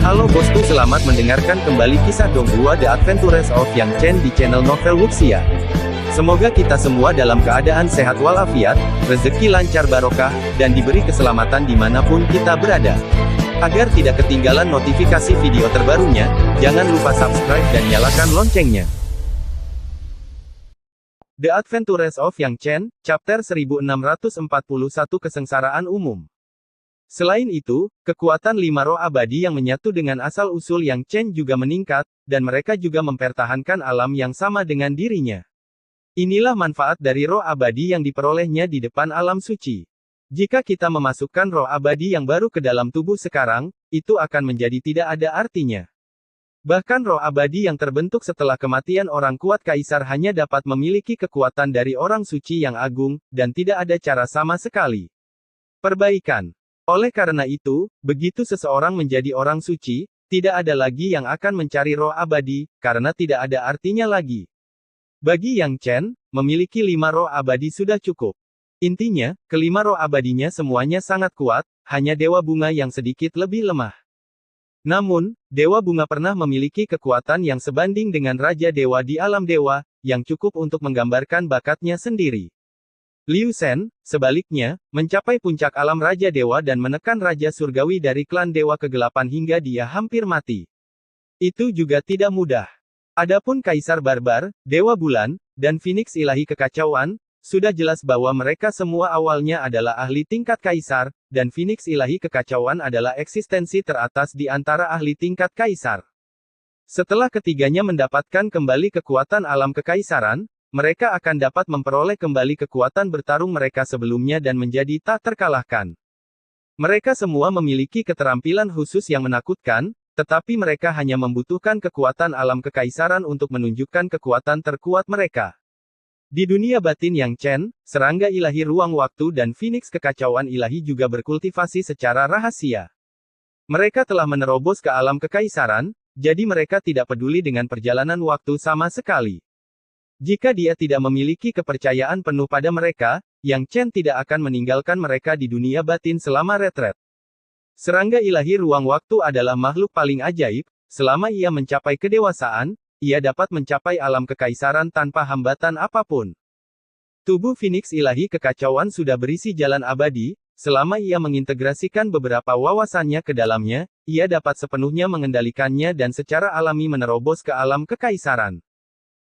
Halo bosku, selamat mendengarkan kembali kisah Donghua The Adventures of Yang Chen di channel Novel Wuxia. Semoga kita semua dalam keadaan sehat walafiat, rezeki lancar barokah, dan diberi keselamatan dimanapun kita berada. Agar tidak ketinggalan notifikasi video terbarunya, jangan lupa subscribe dan nyalakan loncengnya. The Adventures of Yang Chen, Chapter 1641 Kesengsaraan Umum. Selain itu, kekuatan 5 roh abadi yang menyatu dengan asal-usul Yang Chen juga meningkat, dan mereka juga mempertahankan alam yang sama dengan dirinya. Inilah manfaat dari roh abadi yang diperolehnya di depan alam suci. Jika kita memasukkan roh abadi yang baru ke dalam tubuh sekarang, itu akan menjadi tidak ada artinya. Bahkan roh abadi yang terbentuk setelah kematian orang kuat kaisar hanya dapat memiliki kekuatan dari orang suci yang agung, dan tidak ada cara sama sekali. Perbaikan. Oleh karena itu, begitu seseorang menjadi orang suci, tidak ada lagi yang akan mencari roh abadi, karena tidak ada artinya lagi. Bagi Yang Chen, memiliki 5 roh abadi sudah cukup. Intinya, kelima roh abadinya semuanya sangat kuat, hanya Dewa Bunga yang sedikit lebih lemah. Namun, Dewa Bunga pernah memiliki kekuatan yang sebanding dengan Raja Dewa di alam dewa, yang cukup untuk menggambarkan bakatnya sendiri. Liu Shen, sebaliknya, mencapai puncak alam Raja Dewa dan menekan Raja Surgawi dari klan Dewa Kegelapan hingga dia hampir mati. Itu juga tidak mudah. Adapun Kaisar Barbar, Dewa Bulan, dan Phoenix Ilahi Kekacauan, sudah jelas bahwa mereka semua awalnya adalah ahli tingkat Kaisar, dan Phoenix Ilahi Kekacauan adalah eksistensi teratas di antara ahli tingkat Kaisar. Setelah ketiganya mendapatkan kembali kekuatan alam kekaisaran, mereka akan dapat memperoleh kembali kekuatan bertarung mereka sebelumnya dan menjadi tak terkalahkan. Mereka semua memiliki keterampilan khusus yang menakutkan, tetapi mereka hanya membutuhkan kekuatan alam kekaisaran untuk menunjukkan kekuatan terkuat mereka. Di dunia batin Yang Chen, serangga ilahi ruang waktu dan Phoenix kekacauan ilahi juga berkultivasi secara rahasia. Mereka telah menerobos ke alam kekaisaran, jadi mereka tidak peduli dengan perjalanan waktu sama sekali. Jika dia tidak memiliki kepercayaan penuh pada mereka, Yang Chen tidak akan meninggalkan mereka di dunia batin selama retret. Serangga ilahi ruang waktu adalah makhluk paling ajaib, selama ia mencapai kedewasaan, ia dapat mencapai alam kekaisaran tanpa hambatan apapun. Tubuh Phoenix ilahi kekacauan sudah berisi jalan abadi, selama ia mengintegrasikan beberapa wawasannya ke dalamnya, ia dapat sepenuhnya mengendalikannya dan secara alami menerobos ke alam kekaisaran.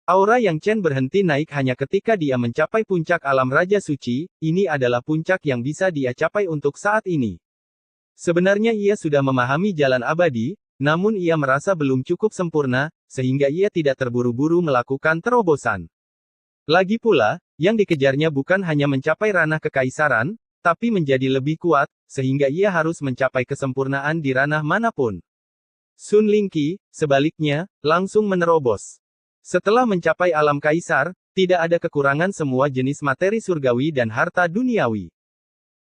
Aura Yang Chen berhenti naik hanya ketika dia mencapai puncak alam Raja Suci, ini adalah puncak yang bisa dia capai untuk saat ini. Sebenarnya ia sudah memahami jalan abadi, namun ia merasa belum cukup sempurna, sehingga ia tidak terburu-buru melakukan terobosan. Lagi pula, yang dikejarnya bukan hanya mencapai ranah kekaisaran, tapi menjadi lebih kuat, sehingga ia harus mencapai kesempurnaan di ranah manapun. Sun Lingqi, sebaliknya, langsung menerobos. Setelah mencapai alam kaisar, tidak ada kekurangan semua jenis materi surgawi dan harta duniawi.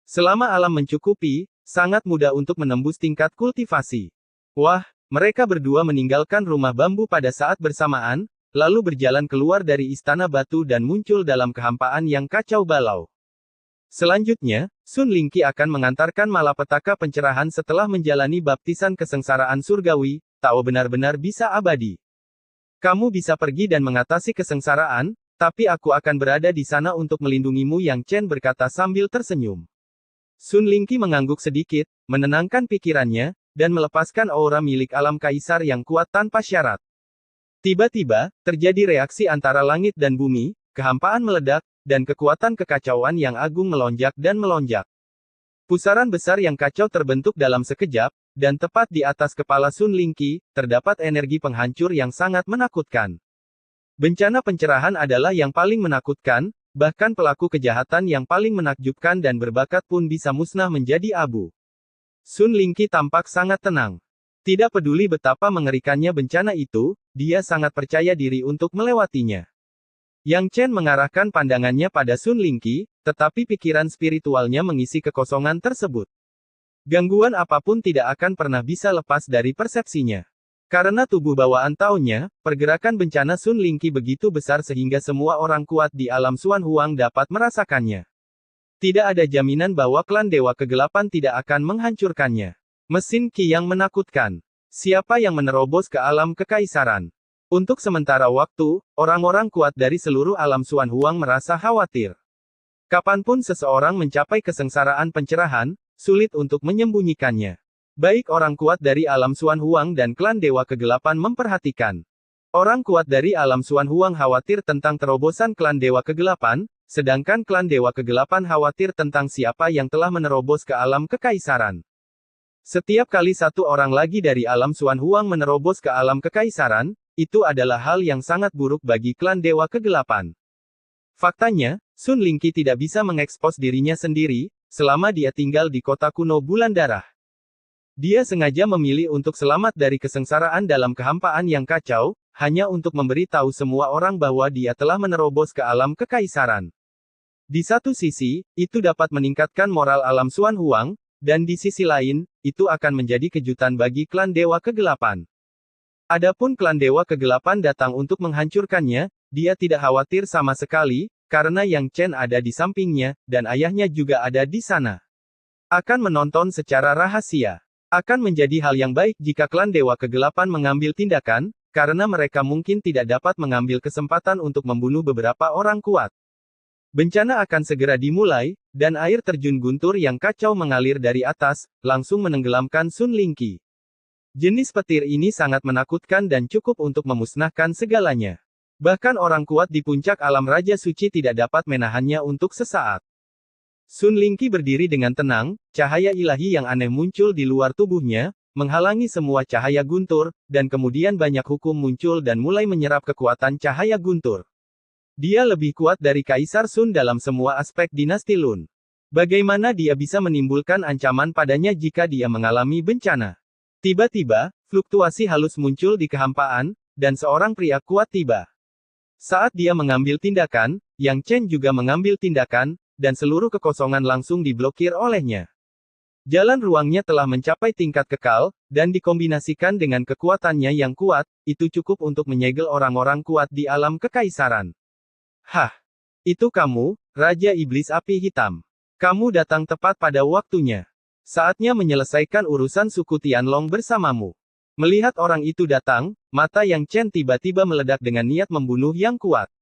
Selama alam mencukupi, sangat mudah untuk menembus tingkat kultivasi. Wah, mereka berdua meninggalkan rumah bambu pada saat bersamaan, lalu berjalan keluar dari istana batu dan muncul dalam kehampaan yang kacau balau. Selanjutnya, Sun Lingqi akan mengantarkan malapetaka pencerahan setelah menjalani baptisan kesengsaraan surgawi, Tao benar-benar bisa abadi. Kamu bisa pergi dan mengatasi kesengsaraan, tapi aku akan berada di sana untuk melindungimu, Yang Chen berkata sambil tersenyum. Sun Lingqi mengangguk sedikit, menenangkan pikirannya, dan melepaskan aura milik alam kaisar yang kuat tanpa syarat. Tiba-tiba, terjadi reaksi antara langit dan bumi, kehampaan meledak, dan kekuatan kekacauan yang agung melonjak dan melonjak. Pusaran besar yang kacau terbentuk dalam sekejap, dan tepat di atas kepala Sun Lingqi, terdapat energi penghancur yang sangat menakutkan. Bencana pencerahan adalah yang paling menakutkan, bahkan pelaku kejahatan yang paling menakjubkan dan berbakat pun bisa musnah menjadi abu. Sun Lingqi tampak sangat tenang. Tidak peduli betapa mengerikannya bencana itu, dia sangat percaya diri untuk melewatinya. Yang Chen mengarahkan pandangannya pada Sun Lingqi, tetapi pikiran spiritualnya mengisi kekosongan tersebut. Gangguan apapun tidak akan pernah bisa lepas dari persepsinya. Karena tubuh bawaan Tao-nya, pergerakan bencana Sun Lingqi begitu besar sehingga semua orang kuat di alam Xuan Huang dapat merasakannya. Tidak ada jaminan bahwa klan Dewa Kegelapan tidak akan menghancurkannya. Mesin Qi yang menakutkan. Siapa yang menerobos ke alam kekaisaran? Untuk sementara waktu, orang-orang kuat dari seluruh alam Xuan Huang merasa khawatir. Kapanpun seseorang mencapai kesengsaraan pencerahan, sulit untuk menyembunyikannya. Baik orang kuat dari alam Xuan Huang dan klan Dewa Kegelapan memperhatikan. Orang kuat dari alam Xuan Huang khawatir tentang terobosan klan Dewa Kegelapan, sedangkan klan Dewa Kegelapan khawatir tentang siapa yang telah menerobos ke alam kekaisaran. Setiap kali satu orang lagi dari alam Xuan Huang menerobos ke alam kekaisaran, itu adalah hal yang sangat buruk bagi klan Dewa Kegelapan. Faktanya, Sun Lingqi tidak bisa mengekspos dirinya sendiri, selama dia tinggal di kota kuno Bulan Darah. Dia sengaja memilih untuk selamat dari kesengsaraan dalam kehampaan yang kacau, hanya untuk memberitahu semua orang bahwa dia telah menerobos ke alam kekaisaran. Di satu sisi, itu dapat meningkatkan moral alam Xuan Huang, dan di sisi lain, itu akan menjadi kejutan bagi klan Dewa Kegelapan. Adapun klan Dewa Kegelapan datang untuk menghancurkannya, dia tidak khawatir sama sekali, karena Yang Chen ada di sampingnya, dan ayahnya juga ada di sana. Akan menonton secara rahasia. Akan menjadi hal yang baik jika klan Dewa Kegelapan mengambil tindakan, karena mereka mungkin tidak dapat mengambil kesempatan untuk membunuh beberapa orang kuat. Bencana akan segera dimulai, dan air terjun guntur yang kacau mengalir dari atas, langsung menenggelamkan Sun Lingqi. Jenis petir ini sangat menakutkan dan cukup untuk memusnahkan segalanya. Bahkan orang kuat di puncak alam Raja Suci tidak dapat menahannya untuk sesaat. Sun Lingqi berdiri dengan tenang, cahaya ilahi yang aneh muncul di luar tubuhnya, menghalangi semua cahaya guntur, dan kemudian banyak hukum muncul dan mulai menyerap kekuatan cahaya guntur. Dia lebih kuat dari Kaisar Sun dalam semua aspek dinasti Lun. Bagaimana dia bisa menimbulkan ancaman padanya jika dia mengalami bencana? Tiba-tiba, fluktuasi halus muncul di kehampaan, dan seorang pria kuat tiba. Saat dia mengambil tindakan, Yang Chen juga mengambil tindakan, dan seluruh kekosongan langsung diblokir olehnya. Jalan ruangnya telah mencapai tingkat kekal, dan dikombinasikan dengan kekuatannya yang kuat, itu cukup untuk menyegel orang-orang kuat di alam kekaisaran. Hah! Itu kamu, Raja Iblis Api Hitam. Kamu datang tepat pada waktunya. Saatnya menyelesaikan urusan suku Tianlong bersamamu. Melihat orang itu datang, mata Yang Chen tiba-tiba meledak dengan niat membunuh yang kuat.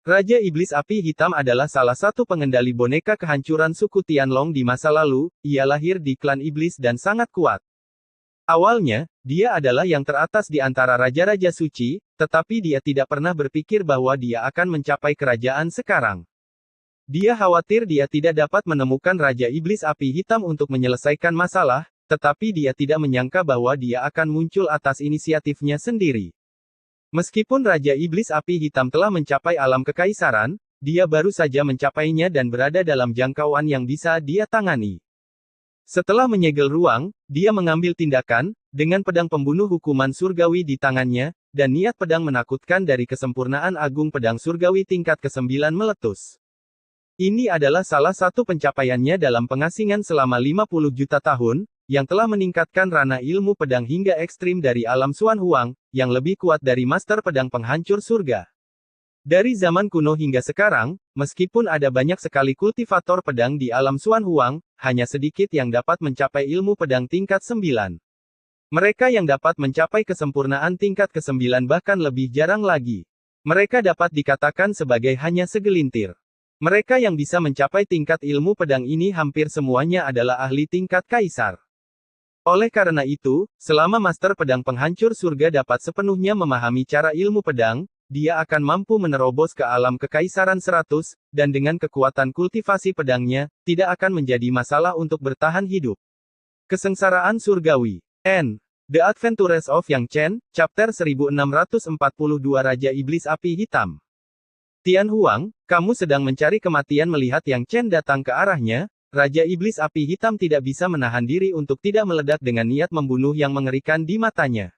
Raja Iblis Api Hitam adalah salah satu pengendali boneka kehancuran suku Tianlong di masa lalu, ia lahir di klan iblis dan sangat kuat. Awalnya, dia adalah yang teratas di antara raja-raja suci, tetapi dia tidak pernah berpikir bahwa dia akan mencapai kerajaan sekarang. Dia khawatir dia tidak dapat menemukan Raja Iblis Api Hitam untuk menyelesaikan masalah, tetapi dia tidak menyangka bahwa dia akan muncul atas inisiatifnya sendiri. Meskipun Raja Iblis Api Hitam telah mencapai alam kekaisaran, dia baru saja mencapainya dan berada dalam jangkauan yang bisa dia tangani. Setelah menyegel ruang, dia mengambil tindakan, dengan pedang pembunuh hukuman surgawi di tangannya, dan niat pedang menakutkan dari kesempurnaan agung pedang surgawi tingkat ke-9 meletus. Ini adalah salah satu pencapaiannya dalam pengasingan selama 50 juta tahun, yang telah meningkatkan ranah ilmu pedang hingga ekstrim dari alam Xuan Huang, yang lebih kuat dari master pedang penghancur surga. Dari zaman kuno hingga sekarang, meskipun ada banyak sekali kultivator pedang di alam Xuan Huang, hanya sedikit yang dapat mencapai ilmu pedang tingkat 9. Mereka yang dapat mencapai kesempurnaan tingkat ke-9 bahkan lebih jarang lagi. Mereka dapat dikatakan sebagai hanya segelintir. Mereka yang bisa mencapai tingkat ilmu pedang ini hampir semuanya adalah ahli tingkat kaisar. Oleh karena itu, selama master pedang penghancur surga dapat sepenuhnya memahami cara ilmu pedang, dia akan mampu menerobos ke alam kekaisaran 100, dan dengan kekuatan kultivasi pedangnya, tidak akan menjadi masalah untuk bertahan hidup. Kesengsaraan surgawi. N. The Adventures of Yang Chen, Chapter 1642 Raja Iblis Api Hitam. Tian Huang, kamu sedang mencari kematian melihat Yang Chen datang ke arahnya, Raja Iblis Api Hitam tidak bisa menahan diri untuk tidak meledak dengan niat membunuh yang mengerikan di matanya.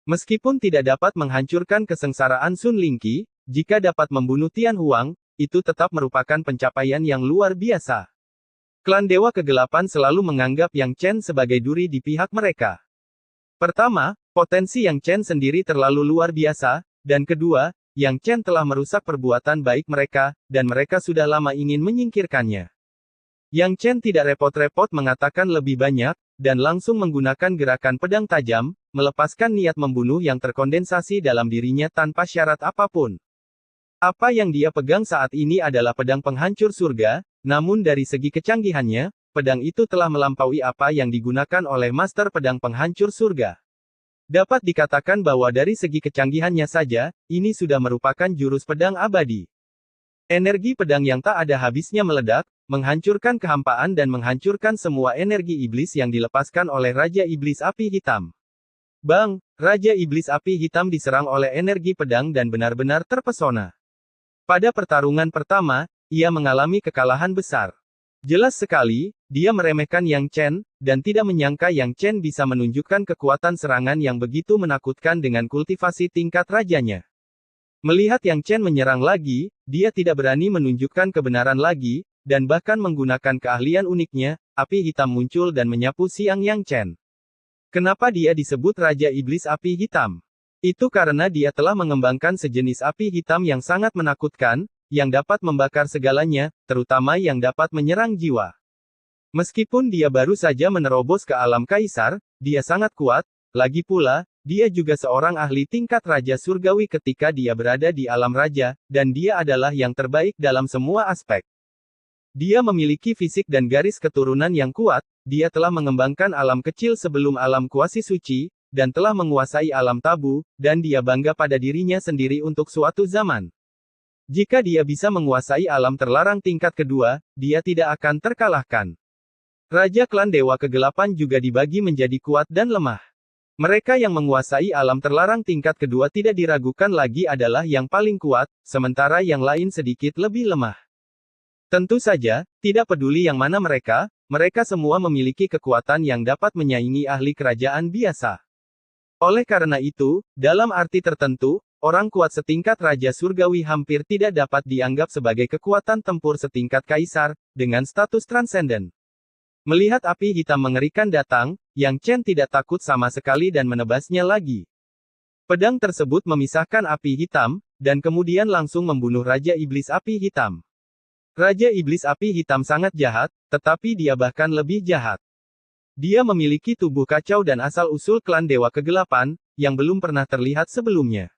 Meskipun tidak dapat menghancurkan kesengsaraan Sun Lingqi, jika dapat membunuh Tian Huang, itu tetap merupakan pencapaian yang luar biasa. Klan Dewa Kegelapan selalu menganggap Yang Chen sebagai duri di pihak mereka. Pertama, potensi Yang Chen sendiri terlalu luar biasa, dan kedua, Yang Chen telah merusak perbuatan baik mereka, dan mereka sudah lama ingin menyingkirkannya. Yang Chen tidak repot-repot mengatakan lebih banyak, dan langsung menggunakan gerakan pedang tajam, melepaskan niat membunuh yang terkondensasi dalam dirinya tanpa syarat apapun. Apa yang dia pegang saat ini adalah pedang penghancur surga, namun dari segi kecanggihannya, pedang itu telah melampaui apa yang digunakan oleh Master Pedang Penghancur Surga. Dapat dikatakan bahwa dari segi kecanggihannya saja, ini sudah merupakan jurus pedang abadi. Energi pedang yang tak ada habisnya meledak, menghancurkan kehampaan dan menghancurkan semua energi iblis yang dilepaskan oleh Raja Iblis Api Hitam. Bang, Raja Iblis Api Hitam diserang oleh energi pedang dan benar-benar terpesona. Pada pertarungan pertama, ia mengalami kekalahan besar. Jelas sekali, dia meremehkan Yang Chen, dan tidak menyangka Yang Chen bisa menunjukkan kekuatan serangan yang begitu menakutkan dengan kultivasi tingkat rajanya. Melihat Yang Chen menyerang lagi, dia tidak berani menunjukkan kebenaran lagi, dan bahkan menggunakan keahlian uniknya, api hitam muncul dan menyapu siang Yang Chen. Kenapa dia disebut Raja Iblis Api Hitam? Itu karena dia telah mengembangkan sejenis api hitam yang sangat menakutkan, yang dapat membakar segalanya, terutama yang dapat menyerang jiwa. Meskipun dia baru saja menerobos ke alam kaisar, dia sangat kuat, lagi pula, dia juga seorang ahli tingkat Raja Surgawi ketika dia berada di alam raja, dan dia adalah yang terbaik dalam semua aspek. Dia memiliki fisik dan garis keturunan yang kuat, dia telah mengembangkan alam kecil sebelum alam kuasi suci, dan telah menguasai alam tabu, dan dia bangga pada dirinya sendiri untuk suatu zaman. Jika dia bisa menguasai alam terlarang tingkat kedua, dia tidak akan terkalahkan. Raja klan Dewa Kegelapan juga dibagi menjadi kuat dan lemah. Mereka yang menguasai alam terlarang tingkat kedua tidak diragukan lagi adalah yang paling kuat, sementara yang lain sedikit lebih lemah. Tentu saja, tidak peduli yang mana mereka semua memiliki kekuatan yang dapat menyaingi ahli kerajaan biasa. Oleh karena itu, dalam arti tertentu, orang kuat setingkat Raja Surgawi hampir tidak dapat dianggap sebagai kekuatan tempur setingkat kaisar, dengan status transenden. Melihat api hitam mengerikan datang, Yang Chen tidak takut sama sekali dan menebasnya lagi. Pedang tersebut memisahkan api hitam, dan kemudian langsung membunuh Raja Iblis Api Hitam. Raja Iblis Api Hitam sangat jahat, tetapi dia bahkan lebih jahat. Dia memiliki tubuh kacau dan asal-usul klan Dewa Kegelapan, yang belum pernah terlihat sebelumnya.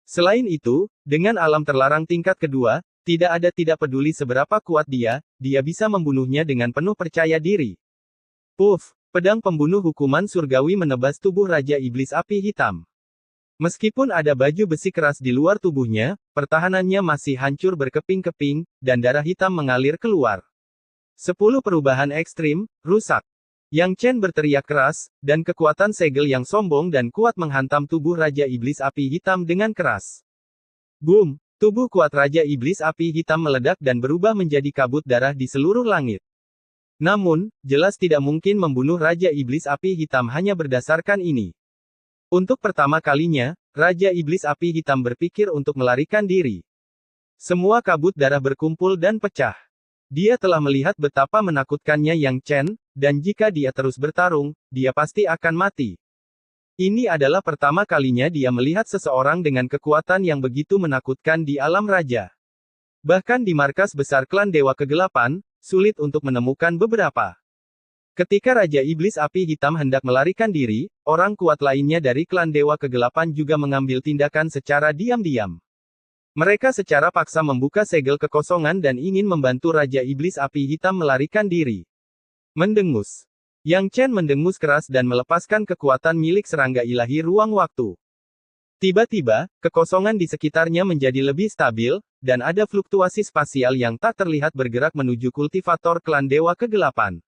Selain itu, dengan alam terlarang tingkat kedua, tidak peduli seberapa kuat dia bisa membunuhnya dengan penuh percaya diri. Puff, pedang pembunuh hukuman surgawi menebas tubuh Raja Iblis Api Hitam. Meskipun ada baju besi keras di luar tubuhnya, pertahanannya masih hancur berkeping-keping, dan darah hitam mengalir keluar. 10 perubahan ekstrim, rusak. Yang Chen berteriak keras, dan kekuatan segel yang sombong dan kuat menghantam tubuh Raja Iblis Api Hitam dengan keras. Boom! Tubuh kuat Raja Iblis Api Hitam meledak dan berubah menjadi kabut darah di seluruh langit. Namun, jelas tidak mungkin membunuh Raja Iblis Api Hitam hanya berdasarkan ini. Untuk pertama kalinya, Raja Iblis Api Hitam berpikir untuk melarikan diri. Semua kabut darah berkumpul dan pecah. Dia telah melihat betapa menakutkannya Yang Chen, dan jika dia terus bertarung, dia pasti akan mati. Ini adalah pertama kalinya dia melihat seseorang dengan kekuatan yang begitu menakutkan di alam raja. Bahkan di markas besar klan Dewa Kegelapan, sulit untuk menemukan beberapa. Ketika Raja Iblis Api Hitam hendak melarikan diri, orang kuat lainnya dari klan Dewa Kegelapan juga mengambil tindakan secara diam-diam. Mereka secara paksa membuka segel kekosongan dan ingin membantu Raja Iblis Api Hitam melarikan diri. Mendengus. Yang Chen mendengus keras dan melepaskan kekuatan milik serangga ilahi ruang waktu. Tiba-tiba, kekosongan di sekitarnya menjadi lebih stabil, dan ada fluktuasi spasial yang tak terlihat bergerak menuju kultivator klan Dewa Kegelapan.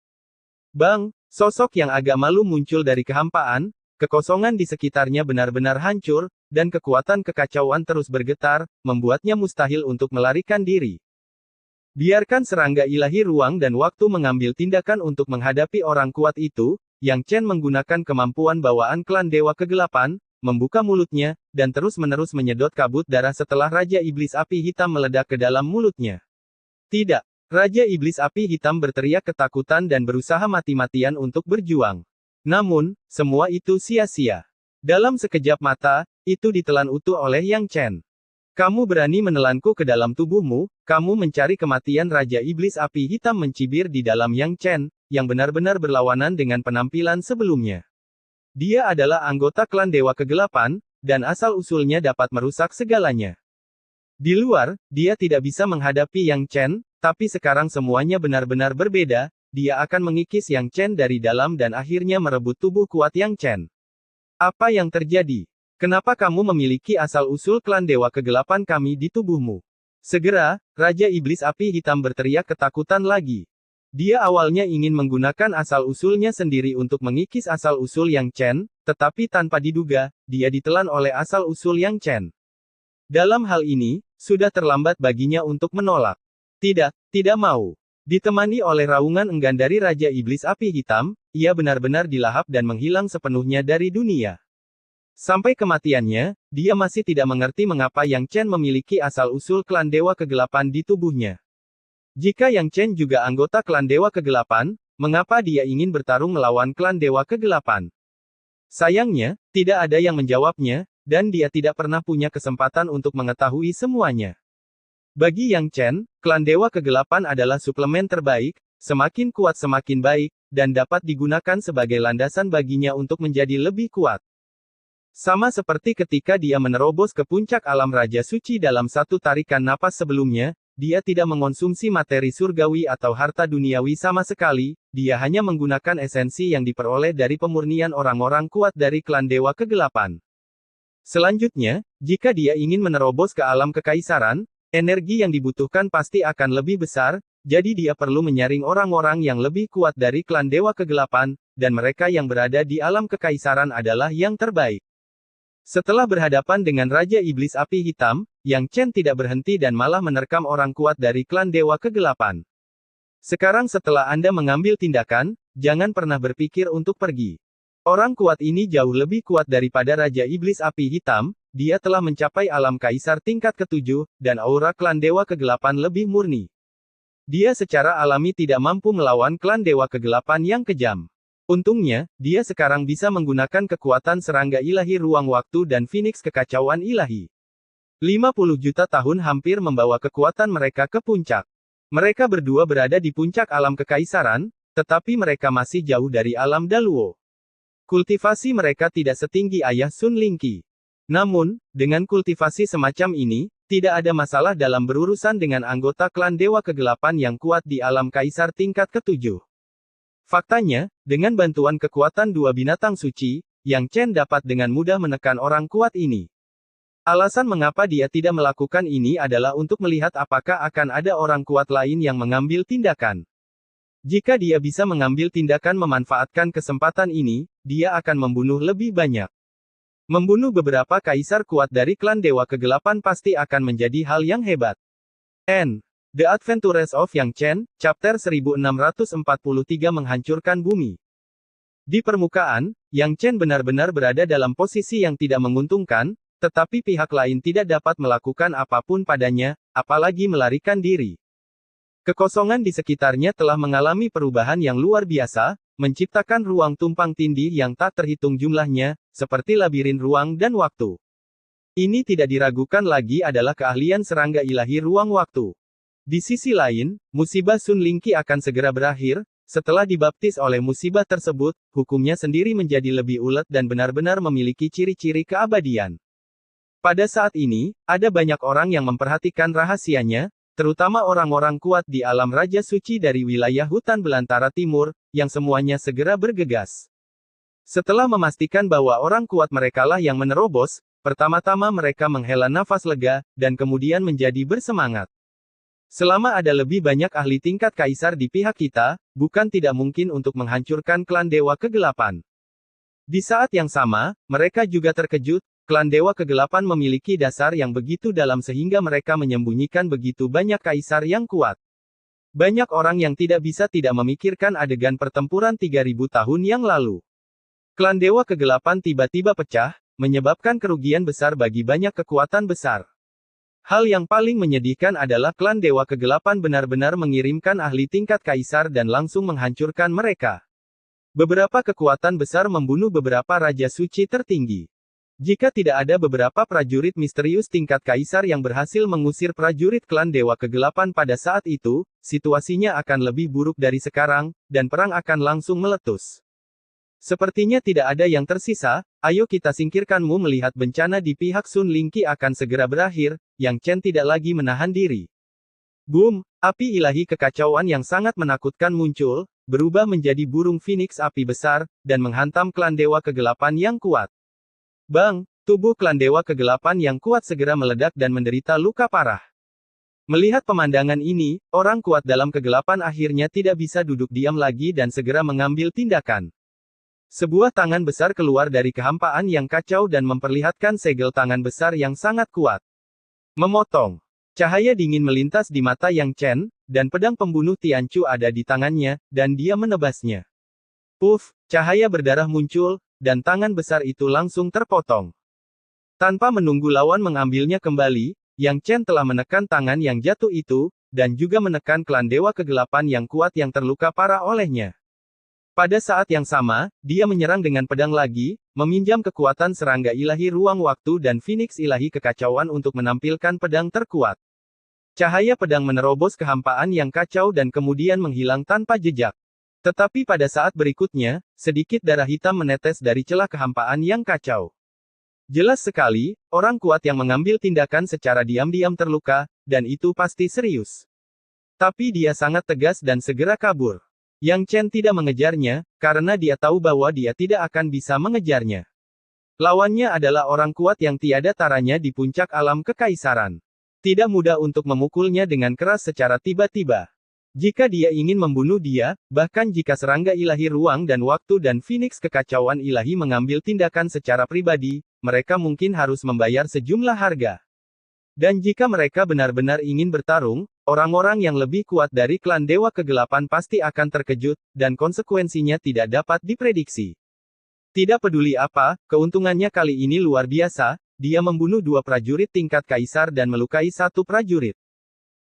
Bang, sosok yang agak malu muncul dari kehampaan, kekosongan di sekitarnya benar-benar hancur, dan kekuatan kekacauan terus bergetar, membuatnya mustahil untuk melarikan diri. Biarkan serangga ilahi ruang dan waktu mengambil tindakan untuk menghadapi orang kuat itu, Yang Chen menggunakan kemampuan bawaan klan Dewa Kegelapan, membuka mulutnya, dan terus-menerus menyedot kabut darah setelah Raja Iblis Api Hitam meledak ke dalam mulutnya. Tidak. Raja Iblis Api Hitam berteriak ketakutan dan berusaha mati-matian untuk berjuang. Namun, semua itu sia-sia. Dalam sekejap mata, itu ditelan utuh oleh Yang Chen. Kamu berani menelanku ke dalam tubuhmu, kamu mencari kematian Raja Iblis Api Hitam mencibir di dalam Yang Chen, yang benar-benar berlawanan dengan penampilan sebelumnya. Dia adalah anggota klan Dewa Kegelapan, dan asal-usulnya dapat merusak segalanya. Di luar, dia tidak bisa menghadapi Yang Chen, tapi sekarang semuanya benar-benar berbeda, dia akan mengikis Yang Chen dari dalam dan akhirnya merebut tubuh kuat Yang Chen. Apa yang terjadi? Kenapa kamu memiliki asal-usul klan Dewa Kegelapan kami di tubuhmu? Segera, Raja Iblis Api Hitam berteriak ketakutan lagi. Dia awalnya ingin menggunakan asal-usulnya sendiri untuk mengikis asal-usul Yang Chen, tetapi tanpa diduga, dia ditelan oleh asal-usul Yang Chen. Dalam hal ini, sudah terlambat baginya untuk menolak. Tidak, tidak mau. Ditemani oleh raungan enggan dari Raja Iblis Api Hitam, ia benar-benar dilahap dan menghilang sepenuhnya dari dunia. Sampai kematiannya, dia masih tidak mengerti mengapa Yang Chen memiliki asal-usul klan Dewa Kegelapan di tubuhnya. Jika Yang Chen juga anggota klan Dewa Kegelapan, mengapa dia ingin bertarung melawan klan Dewa Kegelapan? Sayangnya, tidak ada yang menjawabnya, dan dia tidak pernah punya kesempatan untuk mengetahui semuanya. Bagi Yang Chen, klan Dewa Kegelapan adalah suplemen terbaik, semakin kuat semakin baik, dan dapat digunakan sebagai landasan baginya untuk menjadi lebih kuat. Sama seperti ketika dia menerobos ke puncak alam Raja Suci dalam satu tarikan napas sebelumnya, dia tidak mengonsumsi materi surgawi atau harta duniawi sama sekali, dia hanya menggunakan esensi yang diperoleh dari pemurnian orang-orang kuat dari klan Dewa Kegelapan. Selanjutnya, jika dia ingin menerobos ke alam kekaisaran, energi yang dibutuhkan pasti akan lebih besar, jadi dia perlu menyaring orang-orang yang lebih kuat dari klan Dewa Kegelapan, dan mereka yang berada di alam kekaisaran adalah yang terbaik. Setelah berhadapan dengan Raja Iblis Api Hitam, Yang Chen tidak berhenti dan malah menerkam orang kuat dari klan Dewa Kegelapan. Sekarang setelah Anda mengambil tindakan, jangan pernah berpikir untuk pergi. Orang kuat ini jauh lebih kuat daripada Raja Iblis Api Hitam, dia telah mencapai alam kaisar tingkat ke-7, dan aura klan Dewa Kegelapan lebih murni. Dia secara alami tidak mampu melawan klan Dewa Kegelapan yang kejam. Untungnya, dia sekarang bisa menggunakan kekuatan serangga ilahi ruang waktu dan Phoenix kekacauan ilahi. 50 juta tahun hampir membawa kekuatan mereka ke puncak. Mereka berdua berada di puncak alam kekaisaran, tetapi mereka masih jauh dari alam Daluo. Kultivasi mereka tidak setinggi ayah Sun Lingqi. Namun, dengan kultivasi semacam ini, tidak ada masalah dalam berurusan dengan anggota klan Dewa Kegelapan yang kuat di alam kaisar tingkat ke-7. Faktanya, dengan bantuan kekuatan dua binatang suci, Yang Chen dapat dengan mudah menekan orang kuat ini. Alasan mengapa dia tidak melakukan ini adalah untuk melihat apakah akan ada orang kuat lain yang mengambil tindakan. Jika dia bisa mengambil tindakan memanfaatkan kesempatan ini, dia akan membunuh lebih banyak. Membunuh beberapa kaisar kuat dari klan Dewa Kegelapan pasti akan menjadi hal yang hebat. The Adventures of Yang Chen, Chapter 1643 Menghancurkan Bumi. Di permukaan, Yang Chen benar-benar berada dalam posisi yang tidak menguntungkan, tetapi pihak lain tidak dapat melakukan apapun padanya, apalagi melarikan diri. Kekosongan di sekitarnya telah mengalami perubahan yang luar biasa, menciptakan ruang tumpang tindih yang tak terhitung jumlahnya, seperti labirin ruang dan waktu. Ini tidak diragukan lagi adalah keahlian serangga ilahi ruang waktu. Di sisi lain, musibah Sun Lingqi akan segera berakhir. Setelah dibaptis oleh musibah tersebut, hukumnya sendiri menjadi lebih ulet dan benar-benar memiliki ciri-ciri keabadian. Pada saat ini, ada banyak orang yang memperhatikan rahasianya, terutama orang-orang kuat di alam Raja Suci dari wilayah hutan belantara timur, yang semuanya segera bergegas. Setelah memastikan bahwa orang kuat merekalah yang menerobos, pertama-tama mereka menghela nafas lega, dan kemudian menjadi bersemangat. Selama ada lebih banyak ahli tingkat kaisar di pihak kita, bukan tidak mungkin untuk menghancurkan klan Dewa Kegelapan. Di saat yang sama, mereka juga terkejut, klan Dewa Kegelapan memiliki dasar yang begitu dalam sehingga mereka menyembunyikan begitu banyak kaisar yang kuat. Banyak orang yang tidak bisa tidak memikirkan adegan pertempuran 3000 tahun yang lalu. Klan Dewa Kegelapan tiba-tiba pecah, menyebabkan kerugian besar bagi banyak kekuatan besar. Hal yang paling menyedihkan adalah klan Dewa Kegelapan benar-benar mengirimkan ahli tingkat kaisar dan langsung menghancurkan mereka. Beberapa kekuatan besar membunuh beberapa raja suci tertinggi. Jika tidak ada beberapa prajurit misterius tingkat kaisar yang berhasil mengusir prajurit klan Dewa Kegelapan pada saat itu, situasinya akan lebih buruk dari sekarang, dan perang akan langsung meletus. Sepertinya tidak ada yang tersisa, ayo kita singkirkanmu. Melihat bencana di pihak Sun Lingqi akan segera berakhir, Yang Chen tidak lagi menahan diri. Boom, api ilahi kekacauan yang sangat menakutkan muncul, berubah menjadi burung phoenix api besar, dan menghantam klan Dewa Kegelapan yang kuat. Bang, tubuh klan Dewa Kegelapan yang kuat segera meledak dan menderita luka parah. Melihat pemandangan ini, orang kuat dalam kegelapan akhirnya tidak bisa duduk diam lagi dan segera mengambil tindakan. Sebuah tangan besar keluar dari kehampaan yang kacau dan memperlihatkan segel tangan besar yang sangat kuat. Memotong. Cahaya dingin melintas di mata Yang Chen, dan pedang pembunuh Tianchu ada di tangannya, dan dia menebasnya. Puff, cahaya berdarah muncul, dan tangan besar itu langsung terpotong. Tanpa menunggu lawan mengambilnya kembali, Yang Chen telah menekan tangan yang jatuh itu, dan juga menekan klan Dewa Kegelapan yang kuat yang terluka parah olehnya. Pada saat yang sama, dia menyerang dengan pedang lagi, meminjam kekuatan serangga ilahi ruang waktu dan Phoenix ilahi kekacauan untuk menampilkan pedang terkuat. Cahaya pedang menerobos kehampaan yang kacau dan kemudian menghilang tanpa jejak. Tetapi pada saat berikutnya, sedikit darah hitam menetes dari celah kehampaan yang kacau. Jelas sekali, orang kuat yang mengambil tindakan secara diam-diam terluka, dan itu pasti serius. Tapi dia sangat tegas dan segera kabur. Yang Chen tidak mengejarnya, karena dia tahu bahwa dia tidak akan bisa mengejarnya. Lawannya adalah orang kuat yang tiada taranya di puncak alam kekaisaran. Tidak mudah untuk memukulnya dengan keras secara tiba-tiba. Jika dia ingin membunuh dia, bahkan jika serangga ilahi ruang dan waktu dan Phoenix kekacauan ilahi mengambil tindakan secara pribadi, mereka mungkin harus membayar sejumlah harga. Dan jika mereka benar-benar ingin bertarung, orang-orang yang lebih kuat dari klan Dewa Kegelapan pasti akan terkejut, dan konsekuensinya tidak dapat diprediksi. Tidak peduli apa, keuntungannya kali ini luar biasa, dia membunuh 2 prajurit tingkat kaisar dan melukai 1 prajurit.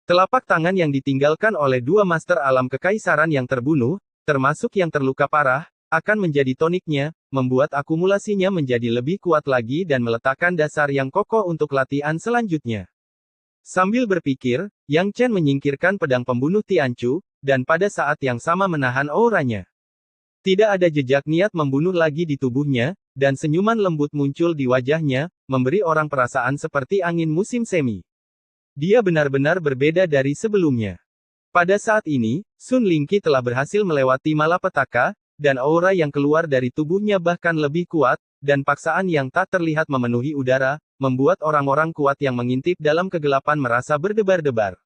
Telapak tangan yang ditinggalkan oleh 2 master alam kekaisaran yang terbunuh, termasuk yang terluka parah, akan menjadi toniknya, membuat akumulasinya menjadi lebih kuat lagi dan meletakkan dasar yang kokoh untuk latihan selanjutnya. Sambil berpikir, Yang Chen menyingkirkan pedang pembunuh Tianchu, dan pada saat yang sama menahan auranya. Tidak ada jejak niat membunuh lagi di tubuhnya, dan senyuman lembut muncul di wajahnya, memberi orang perasaan seperti angin musim semi. Dia benar-benar berbeda dari sebelumnya. Pada saat ini, Sun Lingqi telah berhasil melewati malapetaka, dan aura yang keluar dari tubuhnya bahkan lebih kuat, dan paksaan yang tak terlihat memenuhi udara, membuat orang-orang kuat yang mengintip dalam kegelapan merasa berdebar-debar.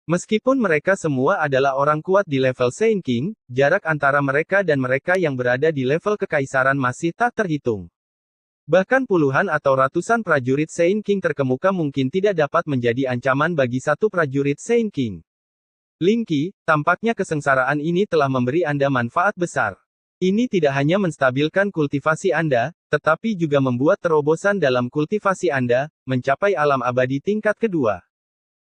Meskipun mereka semua adalah orang kuat di level Saint King, jarak antara mereka dan mereka yang berada di level kekaisaran masih tak terhitung. Bahkan puluhan atau ratusan prajurit Saint King terkemuka mungkin tidak dapat menjadi ancaman bagi satu prajurit Saint King. Lingqi, tampaknya kesengsaraan ini telah memberi Anda manfaat besar. Ini tidak hanya menstabilkan kultivasi Anda, tetapi juga membuat terobosan dalam kultivasi Anda, mencapai alam abadi tingkat kedua.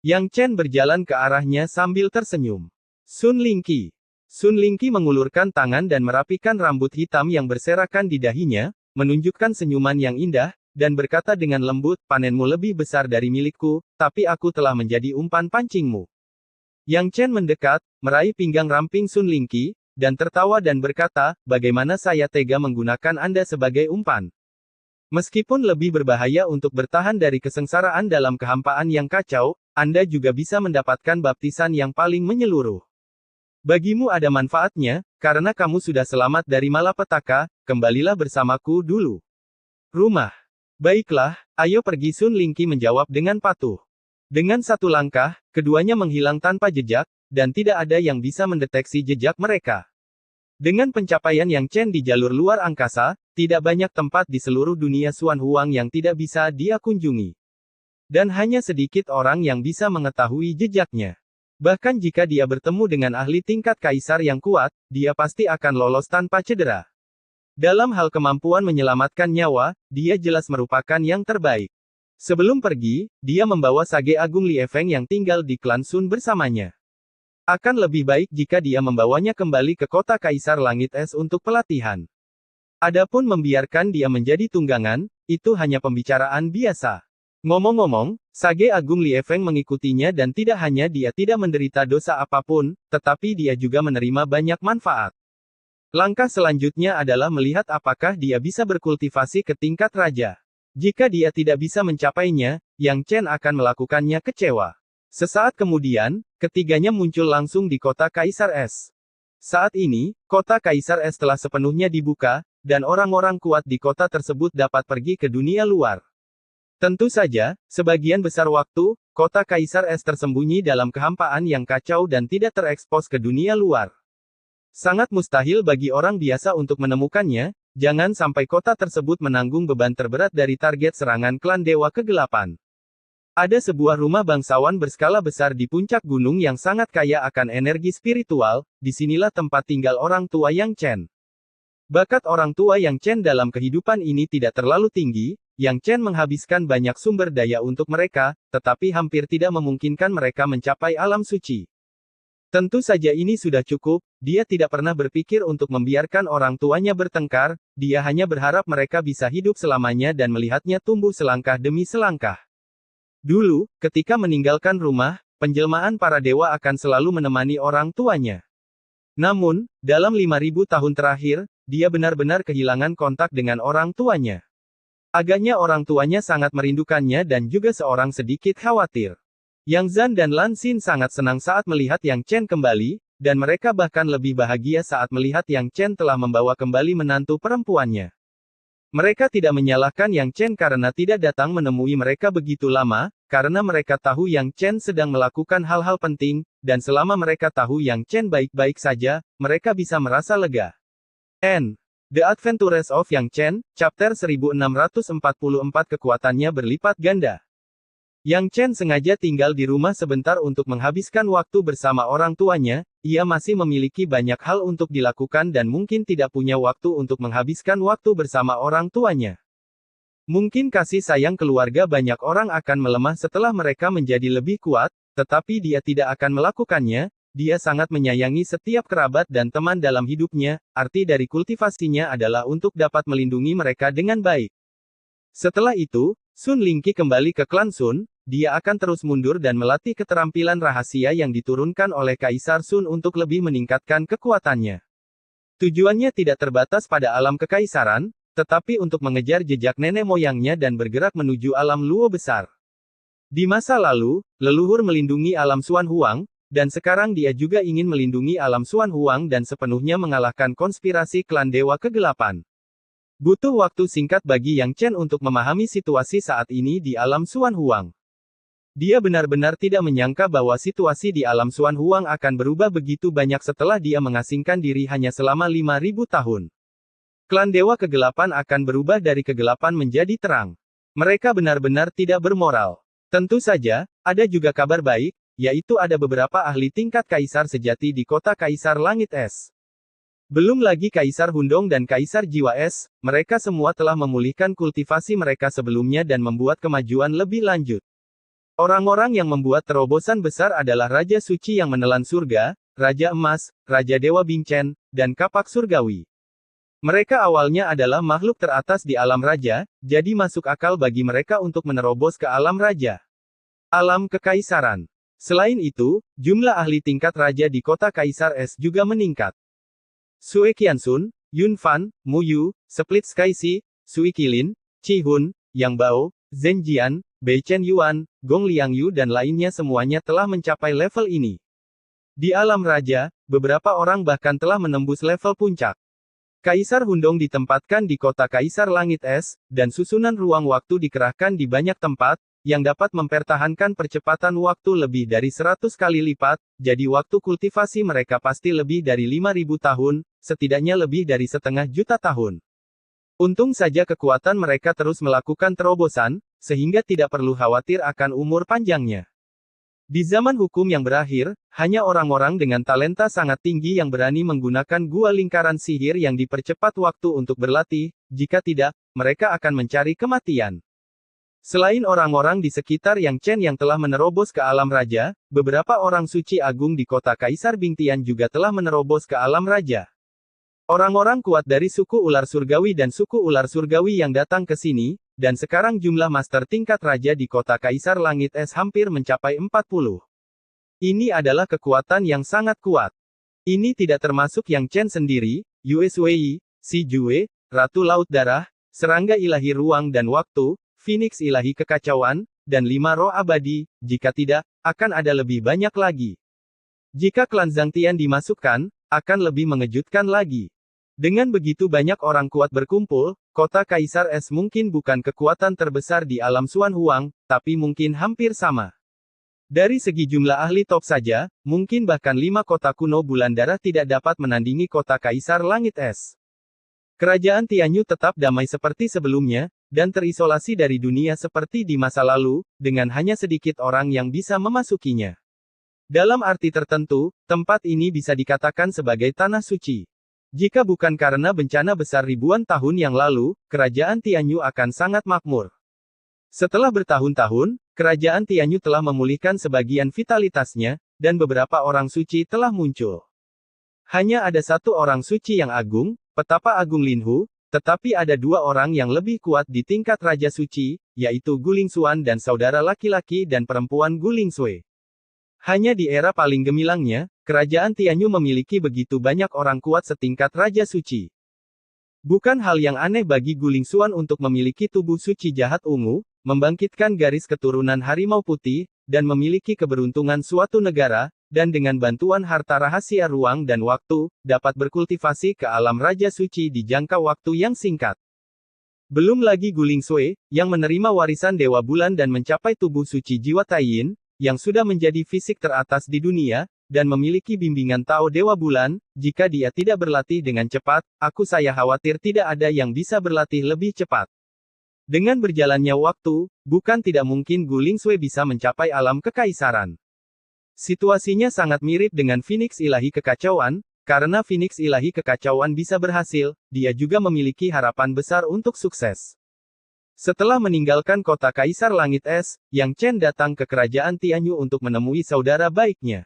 Yang Chen berjalan ke arahnya sambil tersenyum. Sun Lingqi. Sun Lingqi mengulurkan tangan dan merapikan rambut hitam yang berserakan di dahinya, menunjukkan senyuman yang indah, dan berkata dengan lembut, panenmu lebih besar dari milikku, tapi aku telah menjadi umpan pancingmu. Yang Chen mendekat, meraih pinggang ramping Sun Lingqi, dan tertawa dan berkata, bagaimana saya tega menggunakan Anda sebagai umpan. Meskipun lebih berbahaya untuk bertahan dari kesengsaraan dalam kehampaan yang kacau, Anda juga bisa mendapatkan baptisan yang paling menyeluruh. Bagimu ada manfaatnya, karena kamu sudah selamat dari malapetaka, kembalilah bersamaku dulu. Rumah. Baiklah, ayo pergi. Sun Lingqi menjawab dengan patuh. Dengan satu langkah, keduanya menghilang tanpa jejak, dan tidak ada yang bisa mendeteksi jejak mereka. Dengan pencapaian Yang Chen di jalur luar angkasa, tidak banyak tempat di seluruh dunia Xuan Huang yang tidak bisa dia kunjungi. Dan hanya sedikit orang yang bisa mengetahui jejaknya. Bahkan jika dia bertemu dengan ahli tingkat kaisar yang kuat, dia pasti akan lolos tanpa cedera. Dalam hal kemampuan menyelamatkan nyawa, dia jelas merupakan yang terbaik. Sebelum pergi, dia membawa Sage Agung Lie Feng yang tinggal di klan Sun bersamanya. Akan lebih baik jika dia membawanya kembali ke kota Kaisar Langit Es untuk pelatihan. Adapun membiarkan dia menjadi tunggangan, itu hanya pembicaraan biasa. Ngomong-ngomong, Sage Agung Liefeng mengikutinya dan tidak hanya dia tidak menderita dosa apapun, tetapi dia juga menerima banyak manfaat. Langkah selanjutnya adalah melihat apakah dia bisa berkultivasi ke tingkat raja. Jika dia tidak bisa mencapainya, Yang Chen akan melakukannya kecewa. Sesaat kemudian, ketiganya muncul langsung di kota Kaisar Es. Saat ini, kota Kaisar Es telah sepenuhnya dibuka, dan orang-orang kuat di kota tersebut dapat pergi ke dunia luar. Tentu saja, sebagian besar waktu, kota Kaisar Es tersembunyi dalam kehampaan yang kacau dan tidak terekspos ke dunia luar. Sangat mustahil bagi orang biasa untuk menemukannya, jangan sampai kota tersebut menanggung beban terberat dari target serangan klan Dewa Kegelapan. Ada sebuah rumah bangsawan berskala besar di puncak gunung yang sangat kaya akan energi spiritual, disinilah tempat tinggal orang tua Yang Chen. Bakat orang tua Yang Chen dalam kehidupan ini tidak terlalu tinggi, Yang Chen menghabiskan banyak sumber daya untuk mereka, tetapi hampir tidak memungkinkan mereka mencapai alam suci. Tentu saja ini sudah cukup, dia tidak pernah berpikir untuk membiarkan orang tuanya bertengkar, dia hanya berharap mereka bisa hidup selamanya dan melihatnya tumbuh selangkah demi selangkah. Dulu, ketika meninggalkan rumah, penjelmaan para dewa akan selalu menemani orang tuanya. Namun, dalam 5.000 tahun terakhir, dia benar-benar kehilangan kontak dengan orang tuanya. Agaknya orang tuanya sangat merindukannya dan juga seorang sedikit khawatir. Yang Zhan dan Lan Xin sangat senang saat melihat Yang Chen kembali, dan mereka bahkan lebih bahagia saat melihat Yang Chen telah membawa kembali menantu perempuannya. Mereka tidak menyalahkan Yang Chen karena tidak datang menemui mereka begitu lama, karena mereka tahu Yang Chen sedang melakukan hal-hal penting, dan selama mereka tahu Yang Chen baik-baik saja, mereka bisa merasa lega. The Adventures of Yang Chen, Chapter 1644 kekuatannya berlipat ganda. Yang Chen sengaja tinggal di rumah sebentar untuk menghabiskan waktu bersama orang tuanya, ia masih memiliki banyak hal untuk dilakukan dan mungkin tidak punya waktu untuk menghabiskan waktu bersama orang tuanya. Mungkin kasih sayang keluarga banyak orang akan melemah setelah mereka menjadi lebih kuat, tetapi dia tidak akan melakukannya, dia sangat menyayangi setiap kerabat dan teman dalam hidupnya, arti dari kultivasinya adalah untuk dapat melindungi mereka dengan baik. Setelah itu, Sun Lingqi kembali ke klan Sun, dia akan terus mundur dan melatih keterampilan rahasia yang diturunkan oleh Kaisar Sun untuk lebih meningkatkan kekuatannya. Tujuannya tidak terbatas pada alam kekaisaran, tetapi untuk mengejar jejak nenek moyangnya dan bergerak menuju alam luo besar. Di masa lalu, leluhur melindungi alam Xuan Huang, dan sekarang dia juga ingin melindungi alam Xuan Huang dan sepenuhnya mengalahkan konspirasi klan Dewa Kegelapan. Butuh waktu singkat bagi Yang Chen untuk memahami situasi saat ini di alam Xuan Huang. Dia benar-benar tidak menyangka bahwa situasi di alam Xuan Huang akan berubah begitu banyak setelah dia mengasingkan diri hanya selama 5.000 tahun. Klan Dewa Kegelapan akan berubah dari kegelapan menjadi terang. Mereka benar-benar tidak bermoral. Tentu saja, ada juga kabar baik, yaitu ada beberapa ahli tingkat kaisar sejati di kota Kaisar Langit Es. Belum lagi Kaisar Hundong dan Kaisar Jiwa Es, mereka semua telah memulihkan kultivasi mereka sebelumnya dan membuat kemajuan lebih lanjut. Orang-orang yang membuat terobosan besar adalah Raja Suci yang menelan surga, Raja Emas, Raja Dewa Bingchen, dan Kapak Surgawi. Mereka awalnya adalah makhluk teratas di alam raja, jadi masuk akal bagi mereka untuk menerobos ke alam raja. Alam kekaisaran. Selain itu, jumlah ahli tingkat raja di kota Kaisar Es juga meningkat. Sue Qianxun, Yun Fan, Mu Yu, Split Sky Si, Sui Qilin, Qi Hun, Yang Bao, Zhen Jian, Bei Chen Yuan, Gong Liangyu dan lainnya semuanya telah mencapai level ini. Di alam raja, beberapa orang bahkan telah menembus level puncak. Kaisar Hundong ditempatkan di kota Kaisar Langit Es, dan susunan ruang waktu dikerahkan di banyak tempat, yang dapat mempertahankan percepatan waktu lebih dari 100 kali lipat, jadi waktu kultivasi mereka pasti lebih dari 5.000 tahun, setidaknya lebih dari setengah juta tahun. Untung saja kekuatan mereka terus melakukan terobosan, sehingga tidak perlu khawatir akan umur panjangnya. Di zaman hukum yang berakhir, hanya orang-orang dengan talenta sangat tinggi yang berani menggunakan gua lingkaran sihir yang dipercepat waktu untuk berlatih, jika tidak, mereka akan mencari kematian. Selain orang-orang di sekitar Yang Chen yang telah menerobos ke alam raja, beberapa orang suci agung di kota Kaisar Bingtian juga telah menerobos ke alam raja. Orang-orang kuat dari suku ular surgawi dan suku ular surgawi yang datang ke sini, dan sekarang jumlah master tingkat raja di kota Kaisar Langit Es hampir mencapai 40. Ini adalah kekuatan yang sangat kuat. Ini tidak termasuk Yang Chen sendiri, Yue Shuai, Si Jue, Ratu Laut Darah, Serangga Ilahi Ruang dan Waktu, Phoenix Ilahi Kekacauan, dan 5 roh abadi. Jika tidak, akan ada lebih banyak lagi. Jika klan Zhang Tian dimasukkan, akan lebih mengejutkan lagi. Dengan begitu banyak orang kuat berkumpul, kota Kaisar Es mungkin bukan kekuatan terbesar di alam Xuan Huang, tapi mungkin hampir sama. Dari segi jumlah ahli top saja, mungkin bahkan 5 kota kuno bulan darah tidak dapat menandingi kota Kaisar Langit Es. Kerajaan Tianyu tetap damai seperti sebelumnya, dan terisolasi dari dunia seperti di masa lalu, dengan hanya sedikit orang yang bisa memasukinya. Dalam arti tertentu, tempat ini bisa dikatakan sebagai tanah suci. Jika bukan karena bencana besar ribuan tahun yang lalu, kerajaan Tianyu akan sangat makmur. Setelah bertahun-tahun, kerajaan Tianyu telah memulihkan sebagian vitalitasnya, dan beberapa orang suci telah muncul. Hanya ada satu orang suci yang agung, Petapa Agung Linhu, tetapi ada 2 orang yang lebih kuat di tingkat Raja Suci, yaitu Guling Xuan dan saudara laki-laki dan perempuan Guling Sui. Hanya di era paling gemilangnya, kerajaan Tianyu memiliki begitu banyak orang kuat setingkat Raja Suci. Bukan hal yang aneh bagi Guling Xuan untuk memiliki tubuh suci jahat ungu, membangkitkan garis keturunan harimau putih, dan memiliki keberuntungan suatu negara, dan dengan bantuan harta rahasia ruang dan waktu, dapat berkultivasi ke alam Raja Suci di jangka waktu yang singkat. Belum lagi Guling Sui, yang menerima warisan Dewa Bulan dan mencapai tubuh suci jiwa Taiyin, yang sudah menjadi fisik teratas di dunia, dan memiliki bimbingan Tao Dewa Bulan. Jika dia tidak berlatih dengan cepat, saya khawatir tidak ada yang bisa berlatih lebih cepat. Dengan berjalannya waktu, bukan tidak mungkin Guling Sui bisa mencapai alam kekaisaran. Situasinya sangat mirip dengan Phoenix Ilahi Kekacauan, karena Phoenix Ilahi Kekacauan bisa berhasil, dia juga memiliki harapan besar untuk sukses. Setelah meninggalkan kota Kaisar Langit Es, Yang Chen datang ke kerajaan Tianyu untuk menemui saudara baiknya.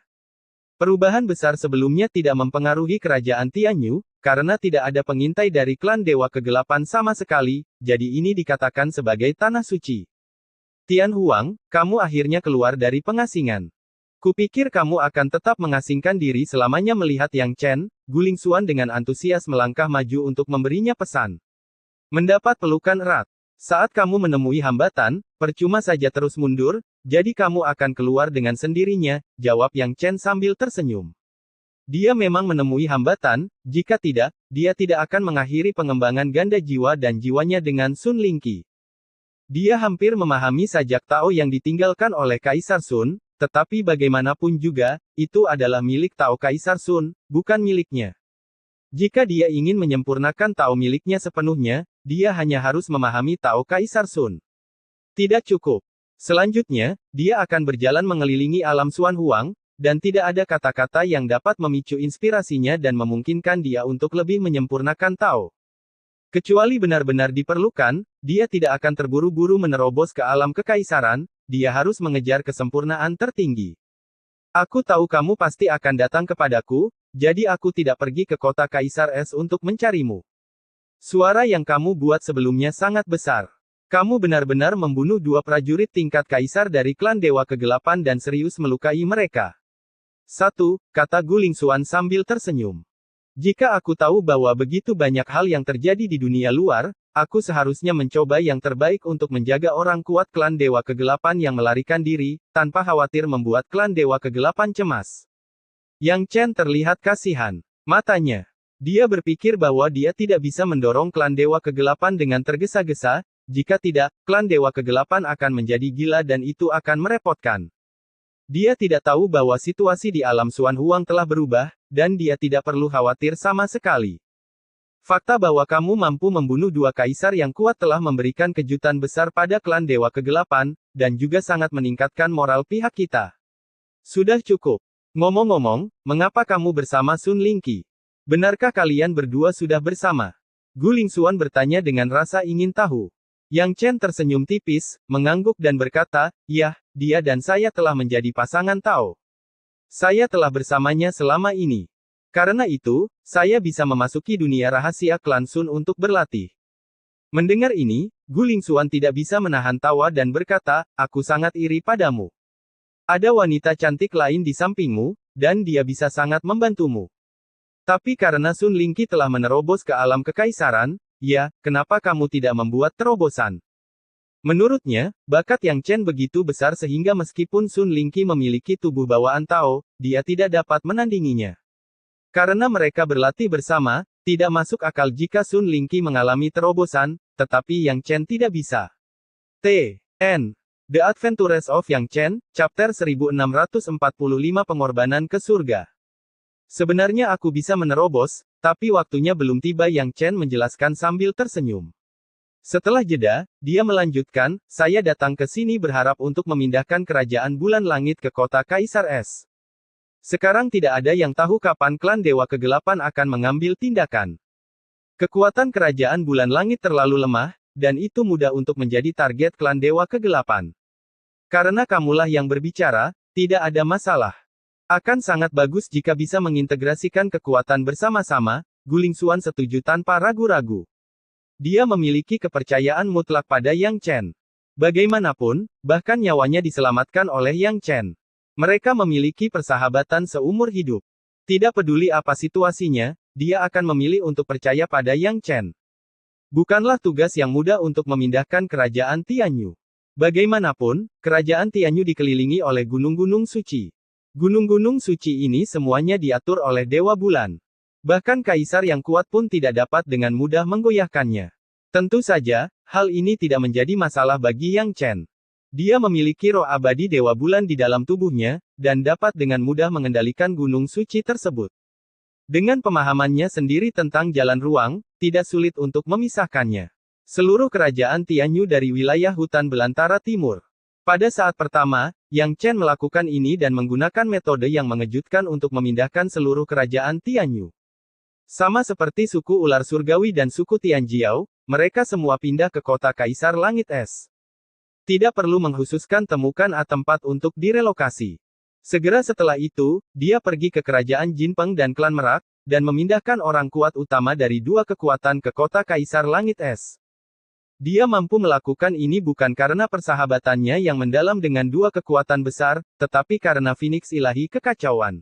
Perubahan besar sebelumnya tidak mempengaruhi kerajaan Tianyu, karena tidak ada pengintai dari klan Dewa Kegelapan sama sekali, jadi ini dikatakan sebagai tanah suci. Tian Huang, kamu akhirnya keluar dari pengasingan. Kupikir kamu akan tetap mengasingkan diri selamanya. Melihat Yang Chen, Guling Xuan dengan antusias melangkah maju untuk memberinya pesan. Mendapat pelukan erat. Saat kamu menemui hambatan, percuma saja terus mundur, jadi kamu akan keluar dengan sendirinya, jawab Yang Chen sambil tersenyum. Dia memang menemui hambatan, jika tidak, dia tidak akan mengakhiri pengembangan ganda jiwa dan jiwanya dengan Sun Lingqi. Dia hampir memahami sajak Tao yang ditinggalkan oleh Kaisar Sun, tetapi bagaimanapun juga, itu adalah milik Tao Kaisar Sun, bukan miliknya. Jika dia ingin menyempurnakan Tao miliknya sepenuhnya, dia hanya harus memahami Tao Kaisar Sun. Tidak cukup. Selanjutnya, dia akan berjalan mengelilingi alam Xuan Huang, dan tidak ada kata-kata yang dapat memicu inspirasinya dan memungkinkan dia untuk lebih menyempurnakan Tao. Kecuali benar-benar diperlukan, dia tidak akan terburu-buru menerobos ke alam kekaisaran, dia harus mengejar kesempurnaan tertinggi. Aku tahu kamu pasti akan datang kepadaku, jadi aku tidak pergi ke kota Kaisar Es untuk mencarimu. Suara yang kamu buat sebelumnya sangat besar. Kamu benar-benar membunuh 2 prajurit tingkat Kaisar dari klan Dewa Kegelapan dan serius melukai mereka. 1, kata Guling Xuan sambil tersenyum. Jika aku tahu bahwa begitu banyak hal yang terjadi di dunia luar, aku seharusnya mencoba yang terbaik untuk menjaga orang kuat klan Dewa Kegelapan yang melarikan diri, tanpa khawatir membuat klan Dewa Kegelapan cemas. Yang Chen terlihat kasihan. Matanya. Dia berpikir bahwa dia tidak bisa mendorong klan Dewa Kegelapan dengan tergesa-gesa, jika tidak, klan Dewa Kegelapan akan menjadi gila dan itu akan merepotkan. Dia tidak tahu bahwa situasi di alam Xuan Huang telah berubah, dan dia tidak perlu khawatir sama sekali. Fakta bahwa kamu mampu membunuh 2 kaisar yang kuat telah memberikan kejutan besar pada klan Dewa Kegelapan, dan juga sangat meningkatkan moral pihak kita. Sudah cukup. Ngomong-ngomong, mengapa kamu bersama Sun Lingqi? Benarkah kalian berdua sudah bersama? Guling Xuan bertanya dengan rasa ingin tahu. Yang Chen tersenyum tipis, mengangguk dan berkata, "Yah, dia dan saya telah menjadi pasangan Tao. Saya telah bersamanya selama ini. Karena itu, saya bisa memasuki dunia rahasia klan Sun untuk berlatih." Mendengar ini, Gu Lingxuan tidak bisa menahan tawa dan berkata, aku sangat iri padamu. Ada wanita cantik lain di sampingmu, dan dia bisa sangat membantumu. Tapi karena Sun Lingqi telah menerobos ke alam kekaisaran, ya, kenapa kamu tidak membuat terobosan? Menurutnya, bakat Yang Chen begitu besar sehingga meskipun Sun Lingqi memiliki tubuh bawaan Tao, dia tidak dapat menandinginya. Karena mereka berlatih bersama, tidak masuk akal jika Sun Lingqi mengalami terobosan, tetapi Yang Chen tidak bisa. T.N. The Adventures of Yang Chen, Chapter 1645 Pengorbanan ke Surga. Sebenarnya aku bisa menerobos, tapi waktunya belum tiba, Yang Chen menjelaskan sambil tersenyum. Setelah jeda, dia melanjutkan, saya datang ke sini berharap untuk memindahkan kerajaan bulan langit ke kota Kaisar Es. Sekarang tidak ada yang tahu kapan klan Dewa Kegelapan akan mengambil tindakan. Kekuatan kerajaan bulan langit terlalu lemah, dan itu mudah untuk menjadi target klan Dewa Kegelapan. Karena kamulah yang berbicara, tidak ada masalah. Akan sangat bagus jika bisa mengintegrasikan kekuatan bersama-sama, Gu Lingxuan setuju tanpa ragu-ragu. Dia memiliki kepercayaan mutlak pada Yang Chen. Bagaimanapun, bahkan nyawanya diselamatkan oleh Yang Chen. Mereka memiliki persahabatan seumur hidup. Tidak peduli apa situasinya, dia akan memilih untuk percaya pada Yang Chen. Bukanlah tugas yang mudah untuk memindahkan kerajaan Tianyu. Bagaimanapun, kerajaan Tianyu dikelilingi oleh gunung-gunung suci. Gunung-gunung suci ini semuanya diatur oleh Dewa Bulan. Bahkan kaisar yang kuat pun tidak dapat dengan mudah menggoyahkannya. Tentu saja, hal ini tidak menjadi masalah bagi Yang Chen. Dia memiliki roh abadi Dewa Bulan di dalam tubuhnya, dan dapat dengan mudah mengendalikan gunung suci tersebut. Dengan pemahamannya sendiri tentang jalan ruang, tidak sulit untuk memisahkannya. Seluruh kerajaan Tianyu dari wilayah hutan belantara timur. Pada saat pertama, Yang Chen melakukan ini dan menggunakan metode yang mengejutkan untuk memindahkan seluruh kerajaan Tianyu. Sama seperti suku ular surgawi dan suku Tianjiao, mereka semua pindah ke kota Kaisar Langit Es. Tidak perlu mengkhususkan temukan A tempat untuk direlokasi. Segera setelah itu, dia pergi ke kerajaan Jinpeng dan klan Merak, dan memindahkan orang kuat utama dari dua kekuatan ke kota Kaisar Langit Es. Dia mampu melakukan ini bukan karena persahabatannya yang mendalam dengan dua kekuatan besar, tetapi karena Phoenix Ilahi Kekacauan.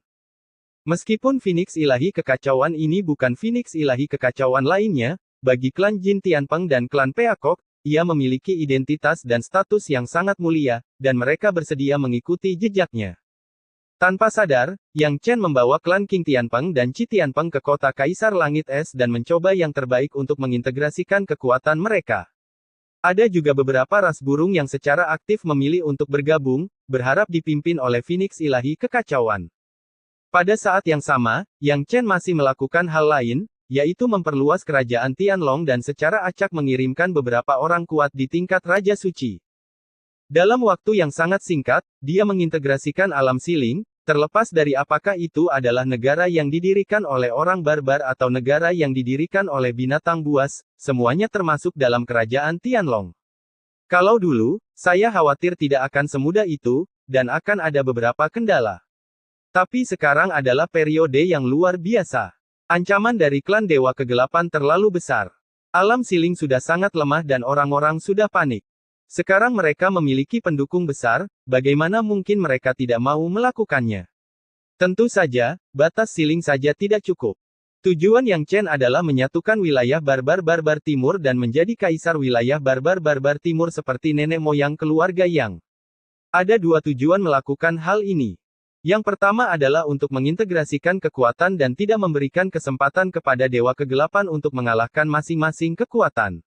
Meskipun Phoenix Ilahi Kekacauan ini bukan Phoenix Ilahi Kekacauan lainnya, bagi klan Jin Tianpeng dan klan Peacock, ia memiliki identitas dan status yang sangat mulia, dan mereka bersedia mengikuti jejaknya. Tanpa sadar, Yang Chen membawa klan King Tianpeng dan Qi Tianpeng ke kota Kaisar Langit Es dan mencoba yang terbaik untuk mengintegrasikan kekuatan mereka. Ada juga beberapa ras burung yang secara aktif memilih untuk bergabung, berharap dipimpin oleh Phoenix Ilahi Kekacauan. Pada saat yang sama, Yang Chen masih melakukan hal lain, yaitu memperluas kerajaan Tianlong dan secara acak mengirimkan beberapa orang kuat di tingkat Raja Suci. Dalam waktu yang sangat singkat, dia mengintegrasikan alam siling, terlepas dari apakah itu adalah negara yang didirikan oleh orang barbar atau negara yang didirikan oleh binatang buas, semuanya termasuk dalam kerajaan Tianlong. Kalau dulu, saya khawatir tidak akan semudah itu, dan akan ada beberapa kendala. Tapi sekarang adalah periode yang luar biasa. Ancaman dari klan Dewa Kegelapan terlalu besar. Alam siling sudah sangat lemah dan orang-orang sudah panik. Sekarang mereka memiliki pendukung besar, bagaimana mungkin mereka tidak mau melakukannya? Tentu saja, batas siling saja tidak cukup. Tujuan Yang Chen adalah menyatukan wilayah barbar-barbar timur dan menjadi kaisar wilayah barbar-barbar timur seperti nenek moyang keluarga Yang. Ada dua tujuan melakukan hal ini. Yang pertama adalah untuk mengintegrasikan kekuatan dan tidak memberikan kesempatan kepada Dewa Kegelapan untuk mengalahkan masing-masing kekuatan.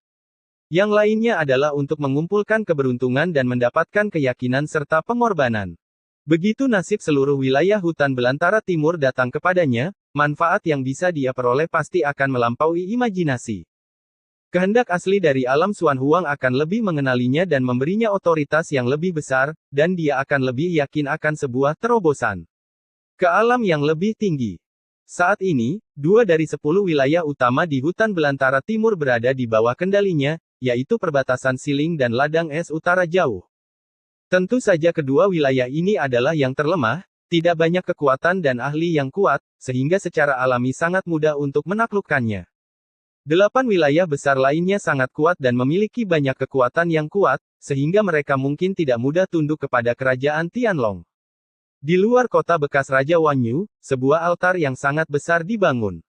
Yang lainnya adalah untuk mengumpulkan keberuntungan dan mendapatkan keyakinan serta pengorbanan. Begitu nasib seluruh wilayah hutan belantara timur datang kepadanya, manfaat yang bisa dia peroleh pasti akan melampaui imajinasi. Kehendak asli dari alam Xuan Huang akan lebih mengenalinya dan memberinya otoritas yang lebih besar, dan dia akan lebih yakin akan sebuah terobosan ke alam yang lebih tinggi. Saat ini, 2 dari 10 wilayah utama di hutan belantara timur berada di bawah kendalinya, yaitu perbatasan Siling dan Ladang Es Utara Jauh. Tentu saja kedua wilayah ini adalah yang terlemah, tidak banyak kekuatan dan ahli yang kuat, sehingga secara alami sangat mudah untuk menaklukkannya. 8 wilayah besar lainnya sangat kuat dan memiliki banyak kekuatan yang kuat, sehingga mereka mungkin tidak mudah tunduk kepada kerajaan Tianlong. Di luar kota bekas Raja Wanyu, sebuah altar yang sangat besar dibangun.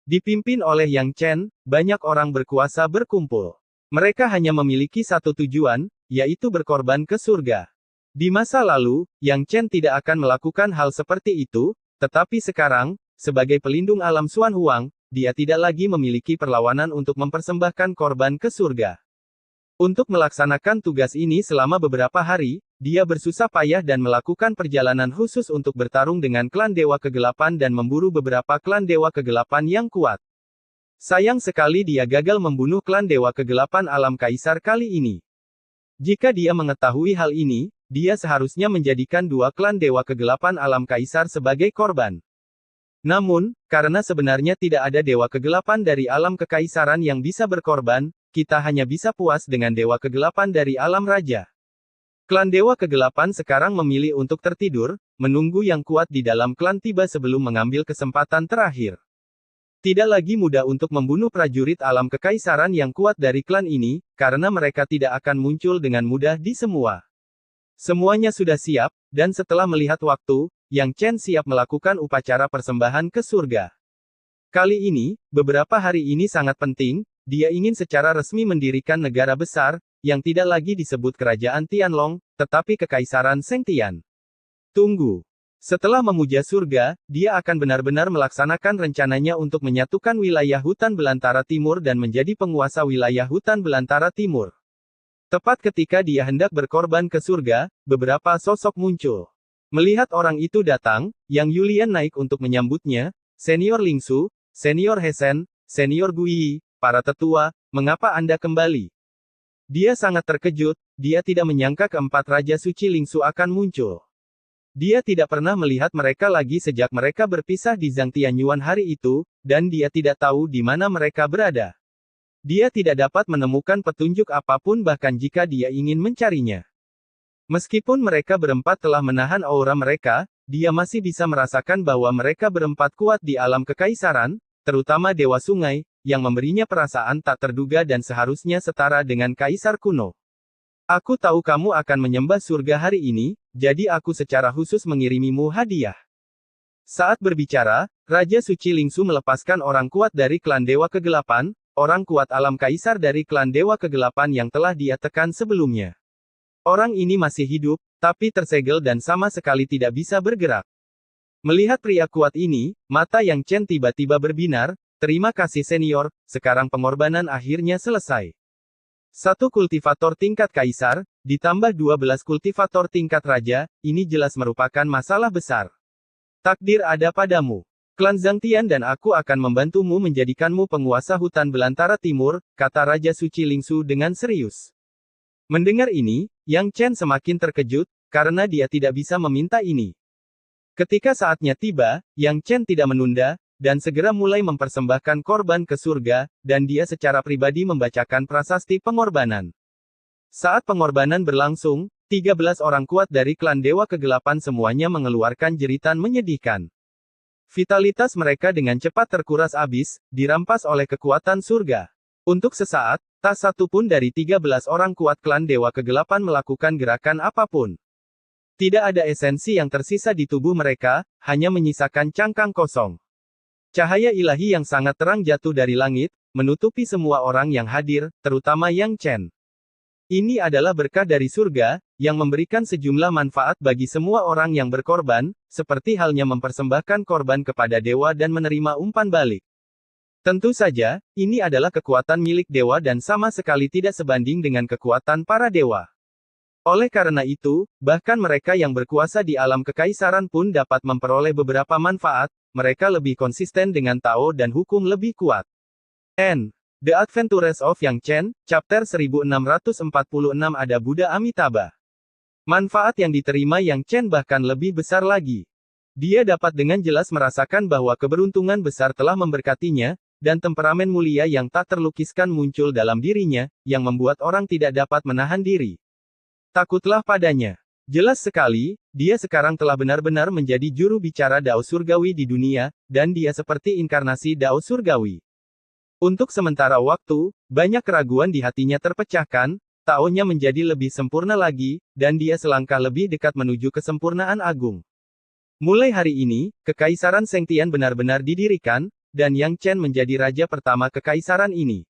Dipimpin oleh Yang Chen, banyak orang berkuasa berkumpul. Mereka hanya memiliki satu tujuan, yaitu berkorban ke surga. Di masa lalu, Yang Chen tidak akan melakukan hal seperti itu, tetapi sekarang, sebagai pelindung alam Xuan Huang, dia tidak lagi memiliki perlawanan untuk mempersembahkan korban ke surga. Untuk melaksanakan tugas ini selama beberapa hari, dia bersusah payah dan melakukan perjalanan khusus untuk bertarung dengan klan Dewa Kegelapan dan memburu beberapa klan Dewa Kegelapan yang kuat. Sayang sekali dia gagal membunuh klan Dewa Kegelapan Alam Kaisar kali ini. Jika dia mengetahui hal ini, dia seharusnya menjadikan dua klan Dewa Kegelapan Alam Kaisar sebagai korban. Namun, karena sebenarnya tidak ada Dewa Kegelapan dari alam kekaisaran yang bisa berkorban, kita hanya bisa puas dengan Dewa Kegelapan dari alam raja. Klan Dewa Kegelapan sekarang memilih untuk tertidur, menunggu yang kuat di dalam klan tiba sebelum mengambil kesempatan terakhir. Tidak lagi mudah untuk membunuh prajurit alam kekaisaran yang kuat dari klan ini, karena mereka tidak akan muncul dengan mudah di semua. Semuanya sudah siap, dan setelah melihat waktu, Yang Chen siap melakukan upacara persembahan ke surga. Kali ini, beberapa hari ini sangat penting, dia ingin secara resmi mendirikan negara besar, yang tidak lagi disebut Kerajaan Tianlong, tetapi Kekaisaran Sengtian. Tunggu. Setelah memuja surga, dia akan benar-benar melaksanakan rencananya untuk menyatukan wilayah hutan belantara timur dan menjadi penguasa wilayah hutan belantara timur. Tepat ketika dia hendak berkorban ke surga, beberapa sosok muncul. Melihat orang itu datang, Yang Yulian naik untuk menyambutnya, Senior Lingsu, Senior Hesen, Senior Guiyi, para tetua, mengapa Anda kembali? Dia sangat terkejut, dia tidak menyangka keempat Raja Suci Lingsu akan muncul. Dia tidak pernah melihat mereka lagi sejak mereka berpisah di Zhangtianyuan hari itu, dan dia tidak tahu di mana mereka berada. Dia tidak dapat menemukan petunjuk apapun bahkan jika dia ingin mencarinya. Meskipun mereka berempat telah menahan aura mereka, dia masih bisa merasakan bahwa mereka berempat kuat di alam kekaisaran, terutama Dewa Sungai, yang memberinya perasaan tak terduga dan seharusnya setara dengan Kaisar kuno. Aku tahu kamu akan menyembah surga hari ini, jadi aku secara khusus mengirimimu hadiah. Saat berbicara, Raja Suci Lingsu melepaskan orang kuat dari klan Dewa Kegelapan, orang kuat alam kaisar dari klan Dewa Kegelapan yang telah dia tekan sebelumnya. Orang ini masih hidup, tapi tersegel dan sama sekali tidak bisa bergerak. Melihat pria kuat ini, mata Yang Chen tiba-tiba berbinar, terima kasih senior, sekarang pengorbanan akhirnya selesai. Satu kultivator tingkat kaisar, ditambah 12 kultivator tingkat raja, ini jelas merupakan masalah besar. Takdir ada padamu. Klan Zhangtian dan aku akan membantumu menjadikanmu penguasa hutan belantara timur, kata Raja Suci Lingsu dengan serius. Mendengar ini, Yang Chen semakin terkejut, karena dia tidak bisa meminta ini. Ketika saatnya tiba, Yang Chen tidak menunda, dan segera mulai mempersembahkan korban ke surga, dan dia secara pribadi membacakan prasasti pengorbanan. Saat pengorbanan berlangsung, 13 orang kuat dari klan Dewa Kegelapan semuanya mengeluarkan jeritan menyedihkan. Vitalitas mereka dengan cepat terkuras habis, dirampas oleh kekuatan surga. Untuk sesaat, tak satu pun dari 13 orang kuat klan Dewa Kegelapan melakukan gerakan apapun. Tidak ada esensi yang tersisa di tubuh mereka, hanya menyisakan cangkang kosong. Cahaya ilahi yang sangat terang jatuh dari langit, menutupi semua orang yang hadir, terutama Yang Chen. Ini adalah berkah dari surga, yang memberikan sejumlah manfaat bagi semua orang yang berkorban, seperti halnya mempersembahkan korban kepada dewa dan menerima umpan balik. Tentu saja, ini adalah kekuatan milik dewa dan sama sekali tidak sebanding dengan kekuatan para dewa. Oleh karena itu, bahkan mereka yang berkuasa di alam kekaisaran pun dapat memperoleh beberapa manfaat, mereka lebih konsisten dengan Tao dan hukum lebih kuat. The Adventures of Yang Chen, Chapter 1646 Ada Buddha Amitabha. Manfaat yang diterima Yang Chen bahkan lebih besar lagi. Dia dapat dengan jelas merasakan bahwa keberuntungan besar telah memberkatinya, dan temperamen mulia yang tak terlukiskan muncul dalam dirinya, yang membuat orang tidak dapat menahan diri. Takutlah padanya. Jelas sekali, dia sekarang telah benar-benar menjadi juru bicara Dao Surgawi di dunia, dan dia seperti inkarnasi Dao Surgawi. Untuk sementara waktu, banyak keraguan di hatinya terpecahkan, Tao-nya menjadi lebih sempurna lagi, dan dia selangkah lebih dekat menuju kesempurnaan agung. Mulai hari ini, Kekaisaran Sengtian benar-benar didirikan, dan Yang Chen menjadi raja pertama kekaisaran ini.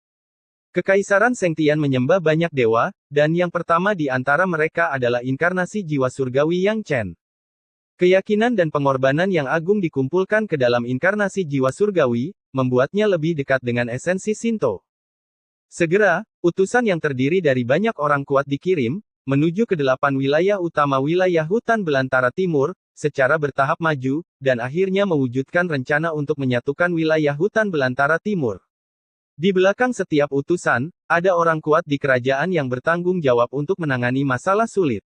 Kekaisaran Sengtian menyembah banyak dewa, dan yang pertama di antara mereka adalah inkarnasi jiwa surgawi Yang Chen. Keyakinan dan pengorbanan yang agung dikumpulkan ke dalam inkarnasi jiwa surgawi, membuatnya lebih dekat dengan esensi Shinto. Segera, utusan yang terdiri dari banyak orang kuat dikirim, menuju ke 8 wilayah utama wilayah hutan belantara timur, secara bertahap maju, dan akhirnya mewujudkan rencana untuk menyatukan wilayah hutan belantara timur. Di belakang setiap utusan, ada orang kuat di kerajaan yang bertanggung jawab untuk menangani masalah sulit.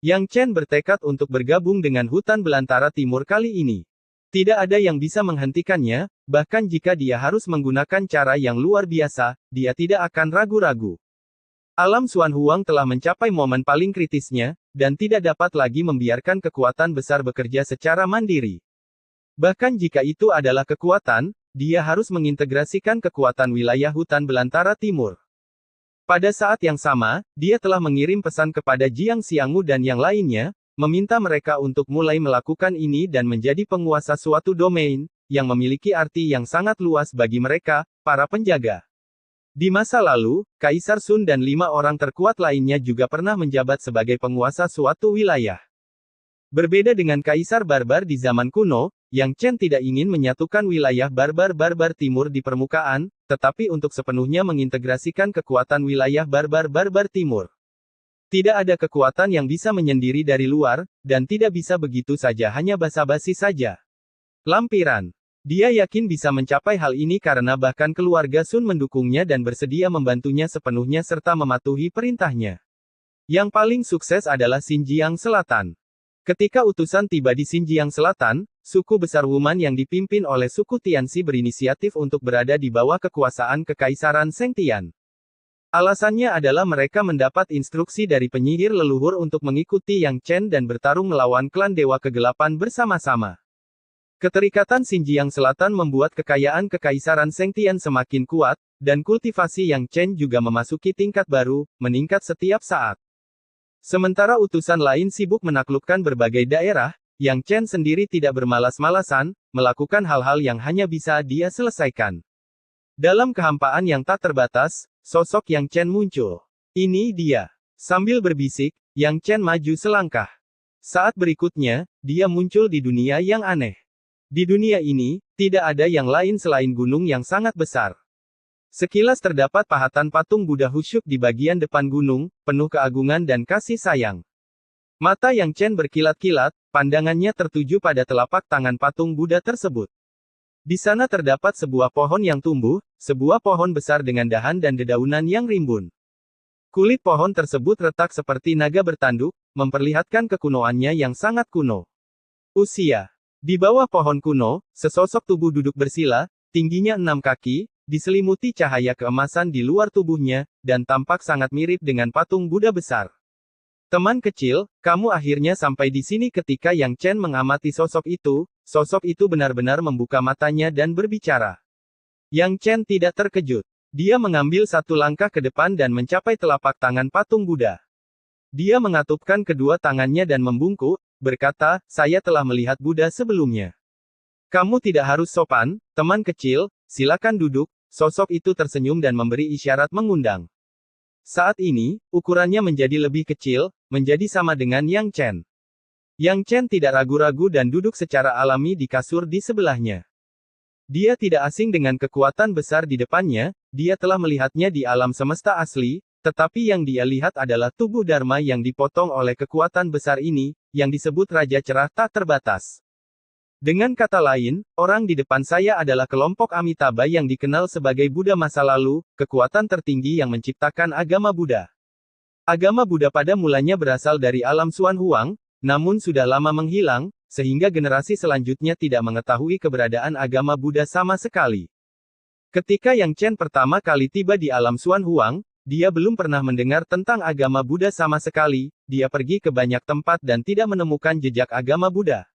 Yang Chen bertekad untuk bergabung dengan hutan belantara timur kali ini. Tidak ada yang bisa menghentikannya, bahkan jika dia harus menggunakan cara yang luar biasa, dia tidak akan ragu-ragu. Alam Xuan Huang telah mencapai momen paling kritisnya, dan tidak dapat lagi membiarkan kekuatan besar bekerja secara mandiri. Bahkan jika itu adalah kekuatan, dia harus mengintegrasikan kekuatan wilayah hutan belantara timur. Pada saat yang sama, dia telah mengirim pesan kepada Jiang Xiangmu dan yang lainnya, meminta mereka untuk mulai melakukan ini dan menjadi penguasa suatu domain, yang memiliki arti yang sangat luas bagi mereka, para penjaga. Di masa lalu, Kaisar Sun dan 5 orang terkuat lainnya juga pernah menjabat sebagai penguasa suatu wilayah. Berbeda dengan Kaisar Barbar di zaman kuno, Yang Chen tidak ingin menyatukan wilayah barbar-barbar timur di permukaan, tetapi untuk sepenuhnya mengintegrasikan kekuatan wilayah barbar-barbar timur. Tidak ada kekuatan yang bisa menyendiri dari luar, dan tidak bisa begitu saja hanya basa-basi saja. Lampiran. Dia yakin bisa mencapai hal ini karena bahkan keluarga Sun mendukungnya dan bersedia membantunya sepenuhnya serta mematuhi perintahnya. Yang paling sukses adalah Xinjiang Selatan. Ketika utusan tiba di Xinjiang Selatan, suku besar Wuman yang dipimpin oleh suku Tianxi berinisiatif untuk berada di bawah kekuasaan Kekaisaran Sengtian. Alasannya adalah mereka mendapat instruksi dari penyihir leluhur untuk mengikuti Yang Chen dan bertarung melawan klan Dewa Kegelapan bersama-sama. Keterikatan Xinjiang Selatan membuat kekayaan Kekaisaran Sengtian semakin kuat, dan kultivasi Yang Chen juga memasuki tingkat baru, meningkat setiap saat. Sementara utusan lain sibuk menaklukkan berbagai daerah, Yang Chen sendiri tidak bermalas-malasan, melakukan hal-hal yang hanya bisa dia selesaikan. Dalam kehampaan yang tak terbatas, sosok Yang Chen muncul. Ini dia. Sambil berbisik, Yang Chen maju selangkah. Saat berikutnya, dia muncul di dunia yang aneh. Di dunia ini, tidak ada yang lain selain gunung yang sangat besar. Sekilas terdapat pahatan patung Buddha khusyuk di bagian depan gunung, penuh keagungan dan kasih sayang. Mata Yang Chen berkilat-kilat, pandangannya tertuju pada telapak tangan patung Buddha tersebut. Di sana terdapat sebuah pohon yang tumbuh, sebuah pohon besar dengan dahan dan dedaunan yang rimbun. Kulit pohon tersebut retak seperti naga bertanduk, memperlihatkan kekunoannya yang sangat kuno. Usia. Di bawah pohon kuno, sesosok tubuh duduk bersila, tingginya 6 kaki, diselimuti cahaya keemasan di luar tubuhnya, dan tampak sangat mirip dengan patung Buddha besar. Teman kecil, kamu akhirnya sampai di sini. Ketika Yang Chen mengamati sosok itu benar-benar membuka matanya dan berbicara. Yang Chen tidak terkejut. Dia mengambil satu langkah ke depan dan mencapai telapak tangan patung Buddha. Dia mengatupkan kedua tangannya dan membungkuk, berkata, saya telah melihat Buddha sebelumnya. Kamu tidak harus sopan, teman kecil, silakan duduk. Sosok itu tersenyum dan memberi isyarat mengundang. Saat ini, ukurannya menjadi lebih kecil, menjadi sama dengan Yang Chen. Yang Chen tidak ragu-ragu dan duduk secara alami di kasur di sebelahnya. Dia tidak asing dengan kekuatan besar di depannya, dia telah melihatnya di alam semesta asli, tetapi yang dia lihat adalah tubuh Dharma yang dipotong oleh kekuatan besar ini, yang disebut Raja Cerah Tak Terbatas. Dengan kata lain, orang di depan saya adalah kelompok Amitabha yang dikenal sebagai Buddha masa lalu, kekuatan tertinggi yang menciptakan agama Buddha. Agama Buddha pada mulanya berasal dari alam Xuan Huang, namun sudah lama menghilang, sehingga generasi selanjutnya tidak mengetahui keberadaan agama Buddha sama sekali. Ketika Yang Chen pertama kali tiba di alam Xuan Huang, dia belum pernah mendengar tentang agama Buddha sama sekali, dia pergi ke banyak tempat dan tidak menemukan jejak agama Buddha.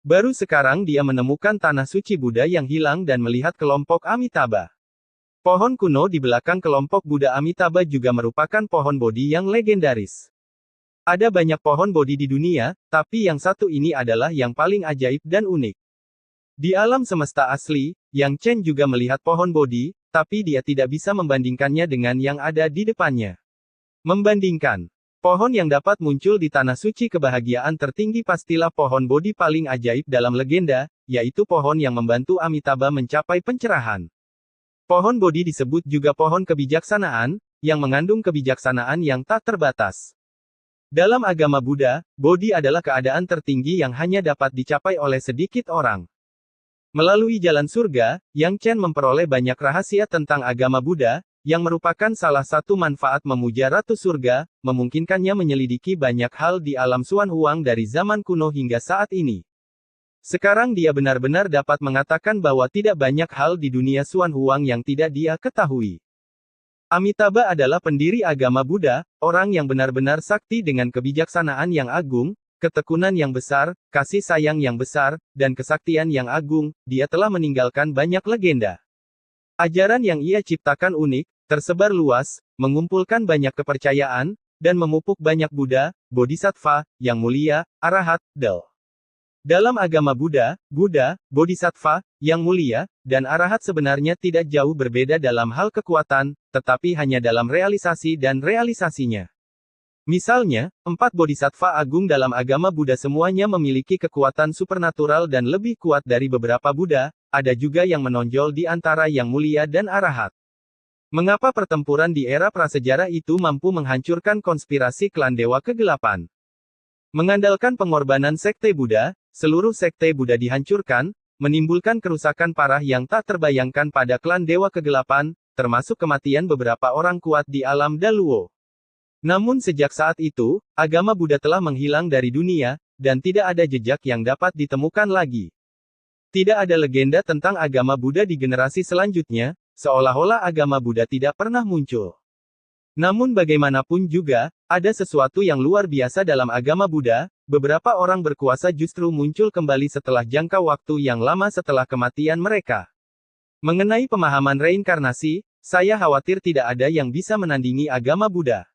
Baru sekarang dia menemukan tanah suci Buddha yang hilang dan melihat kelompok Amitabha. Pohon kuno di belakang kelompok Buddha Amitabha juga merupakan pohon Bodhi yang legendaris. Ada banyak pohon Bodhi di dunia, tapi yang satu ini adalah yang paling ajaib dan unik. Di alam semesta asli, Yang Chen juga melihat pohon Bodhi, tapi dia tidak bisa membandingkannya dengan yang ada di depannya. Membandingkan pohon yang dapat muncul di tanah suci kebahagiaan tertinggi pastilah pohon Bodhi paling ajaib dalam legenda, yaitu pohon yang membantu Amitabha mencapai pencerahan. Pohon Bodhi disebut juga pohon kebijaksanaan, yang mengandung kebijaksanaan yang tak terbatas. Dalam agama Buddha, Bodhi adalah keadaan tertinggi yang hanya dapat dicapai oleh sedikit orang. Melalui jalan surga, Yang Chen memperoleh banyak rahasia tentang agama Buddha, yang merupakan salah satu manfaat memuja Ratu Surga, memungkinkannya menyelidiki banyak hal di alam Xuan Huang dari zaman kuno hingga saat ini. Sekarang dia benar-benar dapat mengatakan bahwa tidak banyak hal di dunia Xuan Huang yang tidak dia ketahui. Amitabha adalah pendiri agama Buddha, orang yang benar-benar sakti dengan kebijaksanaan yang agung, ketekunan yang besar, kasih sayang yang besar, dan kesaktian yang agung. Dia telah meninggalkan banyak legenda. Ajaran yang ia ciptakan unik, tersebar luas, mengumpulkan banyak kepercayaan, dan memupuk banyak Buddha, Bodhisattva, yang mulia, Arahat, Del. Dalam agama Buddha, Bodhisattva, yang mulia, dan Arahat sebenarnya tidak jauh berbeda dalam hal kekuatan, tetapi hanya dalam realisasi dan realisasinya. Misalnya, 4 Bodhisattva agung dalam agama Buddha semuanya memiliki kekuatan supernatural dan lebih kuat dari beberapa Buddha, ada juga yang menonjol di antara yang mulia dan Arahat. Mengapa pertempuran di era prasejarah itu mampu menghancurkan konspirasi klan Dewa Kegelapan? Mengandalkan pengorbanan sekte Buddha, seluruh sekte Buddha dihancurkan, menimbulkan kerusakan parah yang tak terbayangkan pada klan Dewa Kegelapan, termasuk kematian beberapa orang kuat di alam Daluo. Namun sejak saat itu, agama Buddha telah menghilang dari dunia, dan tidak ada jejak yang dapat ditemukan lagi. Tidak ada legenda tentang agama Buddha di generasi selanjutnya, seolah-olah agama Buddha tidak pernah muncul. Namun bagaimanapun juga, ada sesuatu yang luar biasa dalam agama Buddha, beberapa orang berkuasa justru muncul kembali setelah jangka waktu yang lama setelah kematian mereka. Mengenai pemahaman reinkarnasi, saya khawatir tidak ada yang bisa menandingi agama Buddha.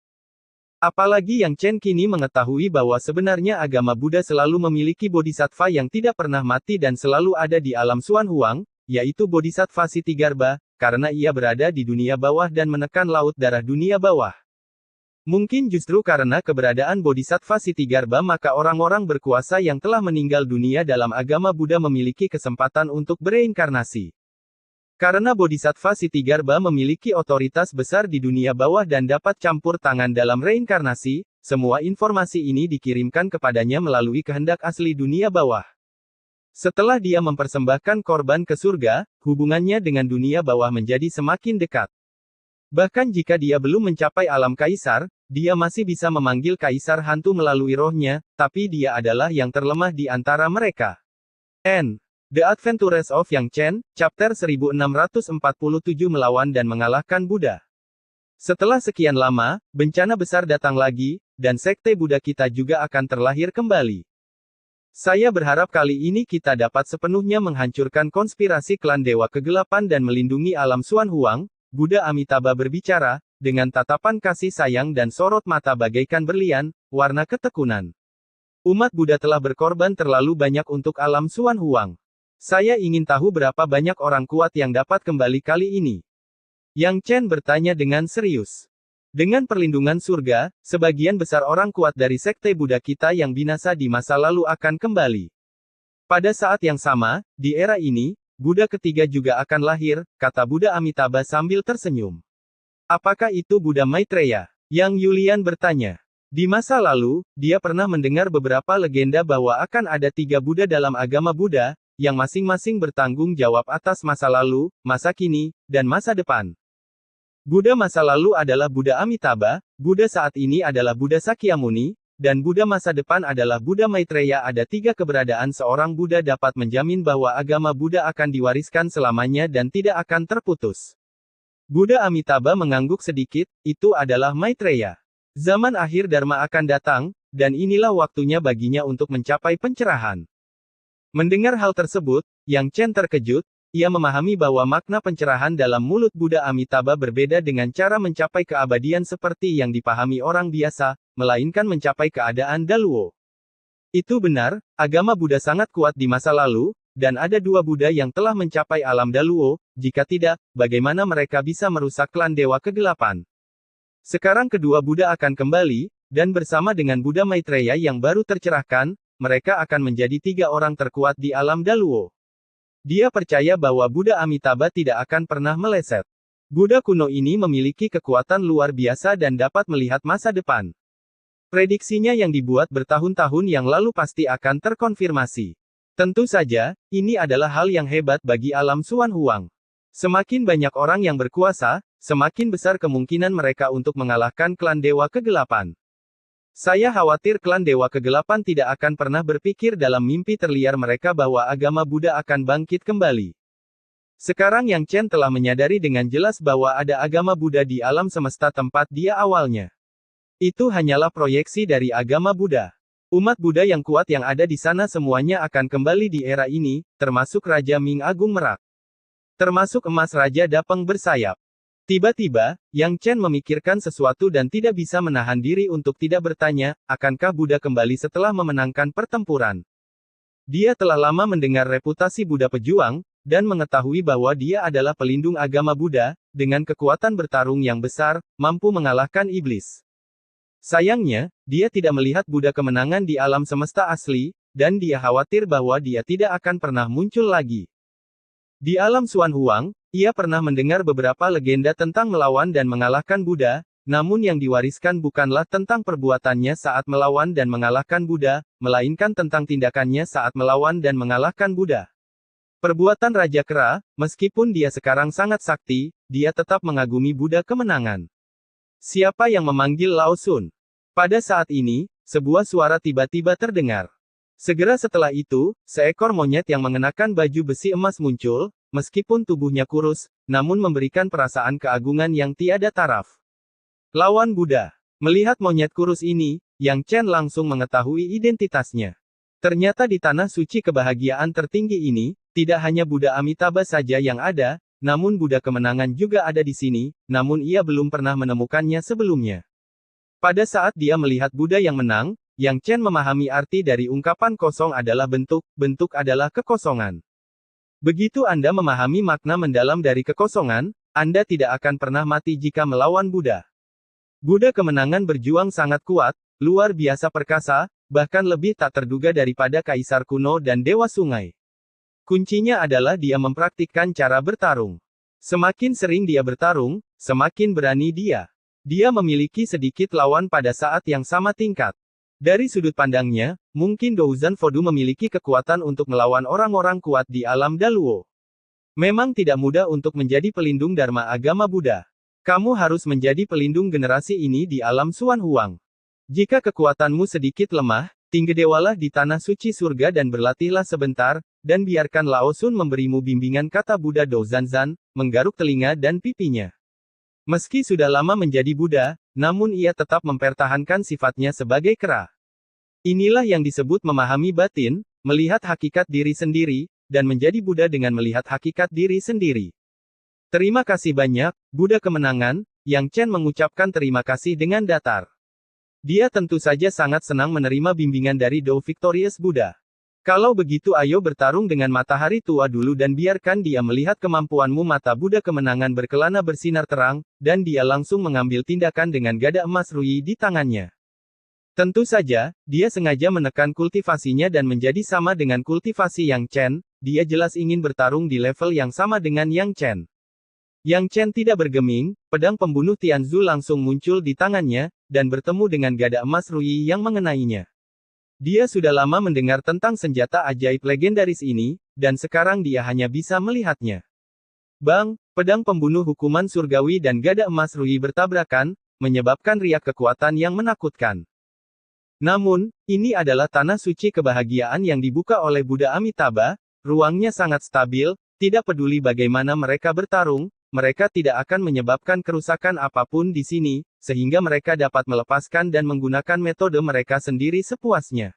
Apalagi Yang Chen kini mengetahui bahwa sebenarnya agama Buddha selalu memiliki bodhisattva yang tidak pernah mati dan selalu ada di alam Xuan Huang, yaitu Bodhisattva Sitigarbha, karena ia berada di dunia bawah dan menekan laut darah dunia bawah. Mungkin justru karena keberadaan Bodhisattva Sitigarbha maka orang-orang berkuasa yang telah meninggal dunia dalam agama Buddha memiliki kesempatan untuk bereinkarnasi. Karena Bodhisattva Sitigarbha memiliki otoritas besar di dunia bawah dan dapat campur tangan dalam reinkarnasi, semua informasi ini dikirimkan kepadanya melalui kehendak asli dunia bawah. Setelah dia mempersembahkan korban ke surga, hubungannya dengan dunia bawah menjadi semakin dekat. Bahkan jika dia belum mencapai alam kaisar, dia masih bisa memanggil kaisar hantu melalui rohnya, tapi dia adalah yang terlemah di antara mereka. The Adventures of Yang Chen, Chapter 1647 Melawan dan Mengalahkan Buddha. Setelah sekian lama, bencana besar datang lagi, dan sekte Buddha kita juga akan terlahir kembali. Saya berharap kali ini kita dapat sepenuhnya menghancurkan konspirasi klan Dewa Kegelapan dan melindungi alam Xuan Huang. Buddha Amitabha berbicara, dengan tatapan kasih sayang dan sorot mata bagaikan berlian, warna ketekunan. Umat Buddha telah berkorban terlalu banyak untuk alam Xuan Huang. Saya ingin tahu berapa banyak orang kuat yang dapat kembali kali ini. Yang Chen bertanya dengan serius. Dengan perlindungan surga, sebagian besar orang kuat dari sekte Buddha kita yang binasa di masa lalu akan kembali. Pada saat yang sama, di era ini, Buddha ketiga juga akan lahir, kata Buddha Amitabha sambil tersenyum. Apakah itu Buddha Maitreya? Yang Yulian bertanya. Di masa lalu, dia pernah mendengar beberapa legenda bahwa akan ada 3 Buddha dalam agama Buddha, yang masing-masing bertanggung jawab atas masa lalu, masa kini, dan masa depan. Buddha masa lalu adalah Buddha Amitabha, Buddha saat ini adalah Buddha Sakyamuni, dan Buddha masa depan adalah Buddha Maitreya. Ada 3 keberadaan seorang Buddha dapat menjamin bahwa agama Buddha akan diwariskan selamanya dan tidak akan terputus. Buddha Amitabha mengangguk sedikit, itu adalah Maitreya. Zaman akhir Dharma akan datang, dan inilah waktunya baginya untuk mencapai pencerahan. Mendengar hal tersebut, Yang Chen terkejut, ia memahami bahwa makna pencerahan dalam mulut Buddha Amitabha berbeda dengan cara mencapai keabadian seperti yang dipahami orang biasa, melainkan mencapai keadaan Daluo. Itu benar, agama Buddha sangat kuat di masa lalu, dan ada dua Buddha yang telah mencapai alam Daluo, jika tidak, bagaimana mereka bisa merusak klan Dewa Kegelapan? Sekarang kedua Buddha akan kembali, dan bersama dengan Buddha Maitreya yang baru tercerahkan, mereka akan menjadi tiga orang terkuat di alam Daluo. Dia percaya bahwa Buddha Amitabha tidak akan pernah meleset. Buddha kuno ini memiliki kekuatan luar biasa dan dapat melihat masa depan. Prediksinya yang dibuat bertahun-tahun yang lalu pasti akan terkonfirmasi. Tentu saja, ini adalah hal yang hebat bagi alam Xuan Huang. Semakin banyak orang yang berkuasa, semakin besar kemungkinan mereka untuk mengalahkan klan Dewa Kegelapan. Saya khawatir klan Dewa Kegelapan tidak akan pernah berpikir dalam mimpi terliar mereka bahwa agama Buddha akan bangkit kembali. Sekarang Yang Chen telah menyadari dengan jelas bahwa ada agama Buddha di alam semesta tempat dia awalnya. Itu hanyalah proyeksi dari agama Buddha. Umat Buddha yang kuat yang ada di sana semuanya akan kembali di era ini, termasuk Raja Ming Agung Merak. Termasuk emas Raja Dapeng bersayap. Tiba-tiba, Yang Chen memikirkan sesuatu dan tidak bisa menahan diri untuk tidak bertanya, akankah Buddha kembali setelah memenangkan pertempuran? Dia telah lama mendengar reputasi Buddha pejuang, dan mengetahui bahwa dia adalah pelindung agama Buddha, dengan kekuatan bertarung yang besar, mampu mengalahkan iblis. Sayangnya, dia tidak melihat Buddha kemenangan di alam semesta asli, dan dia khawatir bahwa dia tidak akan pernah muncul lagi. Di alam Xuan Huang, ia pernah mendengar beberapa legenda tentang melawan dan mengalahkan Buddha, namun yang diwariskan bukanlah tentang perbuatannya saat melawan dan mengalahkan Buddha, melainkan tentang tindakannya saat melawan dan mengalahkan Buddha. Perbuatan Raja Kera, meskipun dia sekarang sangat sakti, dia tetap mengagumi Buddha kemenangan. Siapa yang memanggil Lao Sun? Pada saat ini, sebuah suara tiba-tiba terdengar. Segera setelah itu, seekor monyet yang mengenakan baju besi emas muncul, meskipun tubuhnya kurus, namun memberikan perasaan keagungan yang tiada taraf. Lawan Buddha. Melihat monyet kurus ini, Yang Chen langsung mengetahui identitasnya. Ternyata di tanah suci kebahagiaan tertinggi ini, tidak hanya Buddha Amitabha saja yang ada, namun Buddha kemenangan juga ada di sini, namun ia belum pernah menemukannya sebelumnya. Pada saat dia melihat Buddha yang menang, Yang Chen memahami arti dari ungkapan kosong adalah bentuk, bentuk adalah kekosongan. Begitu Anda memahami makna mendalam dari kekosongan, Anda tidak akan pernah mati jika melawan Buddha. Buddha kemenangan berjuang sangat kuat, luar biasa perkasa, bahkan lebih tak terduga daripada kaisar kuno dan dewa sungai. Kuncinya adalah dia mempraktikkan cara bertarung. Semakin sering dia bertarung, semakin berani dia. Dia memiliki sedikit lawan pada saat yang sama tingkat. Dari sudut pandangnya, mungkin Douzan Fodu memiliki kekuatan untuk melawan orang-orang kuat di alam Daluo. Memang tidak mudah untuk menjadi pelindung Dharma agama Buddha. Kamu harus menjadi pelindung generasi ini di alam Xuan Huang. Jika kekuatanmu sedikit lemah, tinggedewalah di tanah suci surga dan berlatihlah sebentar, dan biarkan Lao Sun memberimu bimbingan, kata Buddha Douzanzan, menggaruk telinga dan pipinya. Meski sudah lama menjadi Buddha, namun ia tetap mempertahankan sifatnya sebagai kera. Inilah yang disebut memahami batin, melihat hakikat diri sendiri, dan menjadi Buddha dengan melihat hakikat diri sendiri. Terima kasih banyak, Buddha kemenangan. Yang Chen mengucapkan terima kasih dengan datar. Dia tentu saja sangat senang menerima bimbingan dari Do Victorious Buddha. Kalau begitu ayo bertarung dengan matahari tua dulu dan biarkan dia melihat kemampuanmu. Mata Buddha kemenangan berkelana bersinar terang, dan dia langsung mengambil tindakan dengan gada emas Rui di tangannya. Tentu saja, dia sengaja menekan kultivasinya dan menjadi sama dengan kultivasi Yang Chen, dia jelas ingin bertarung di level yang sama dengan Yang Chen. Yang Chen tidak bergeming, pedang pembunuh Tianzu langsung muncul di tangannya, dan bertemu dengan gada emas Rui yang mengenainya. Dia sudah lama mendengar tentang senjata ajaib legendaris ini, dan sekarang dia hanya bisa melihatnya. Bang, pedang pembunuh hukuman surgawi dan gada emas Rui bertabrakan, menyebabkan riak kekuatan yang menakutkan. Namun, ini adalah tanah suci kebahagiaan yang dibuka oleh Buddha Amitabha, ruangnya sangat stabil, tidak peduli bagaimana mereka bertarung, mereka tidak akan menyebabkan kerusakan apapun di sini, sehingga mereka dapat melepaskan dan menggunakan metode mereka sendiri sepuasnya.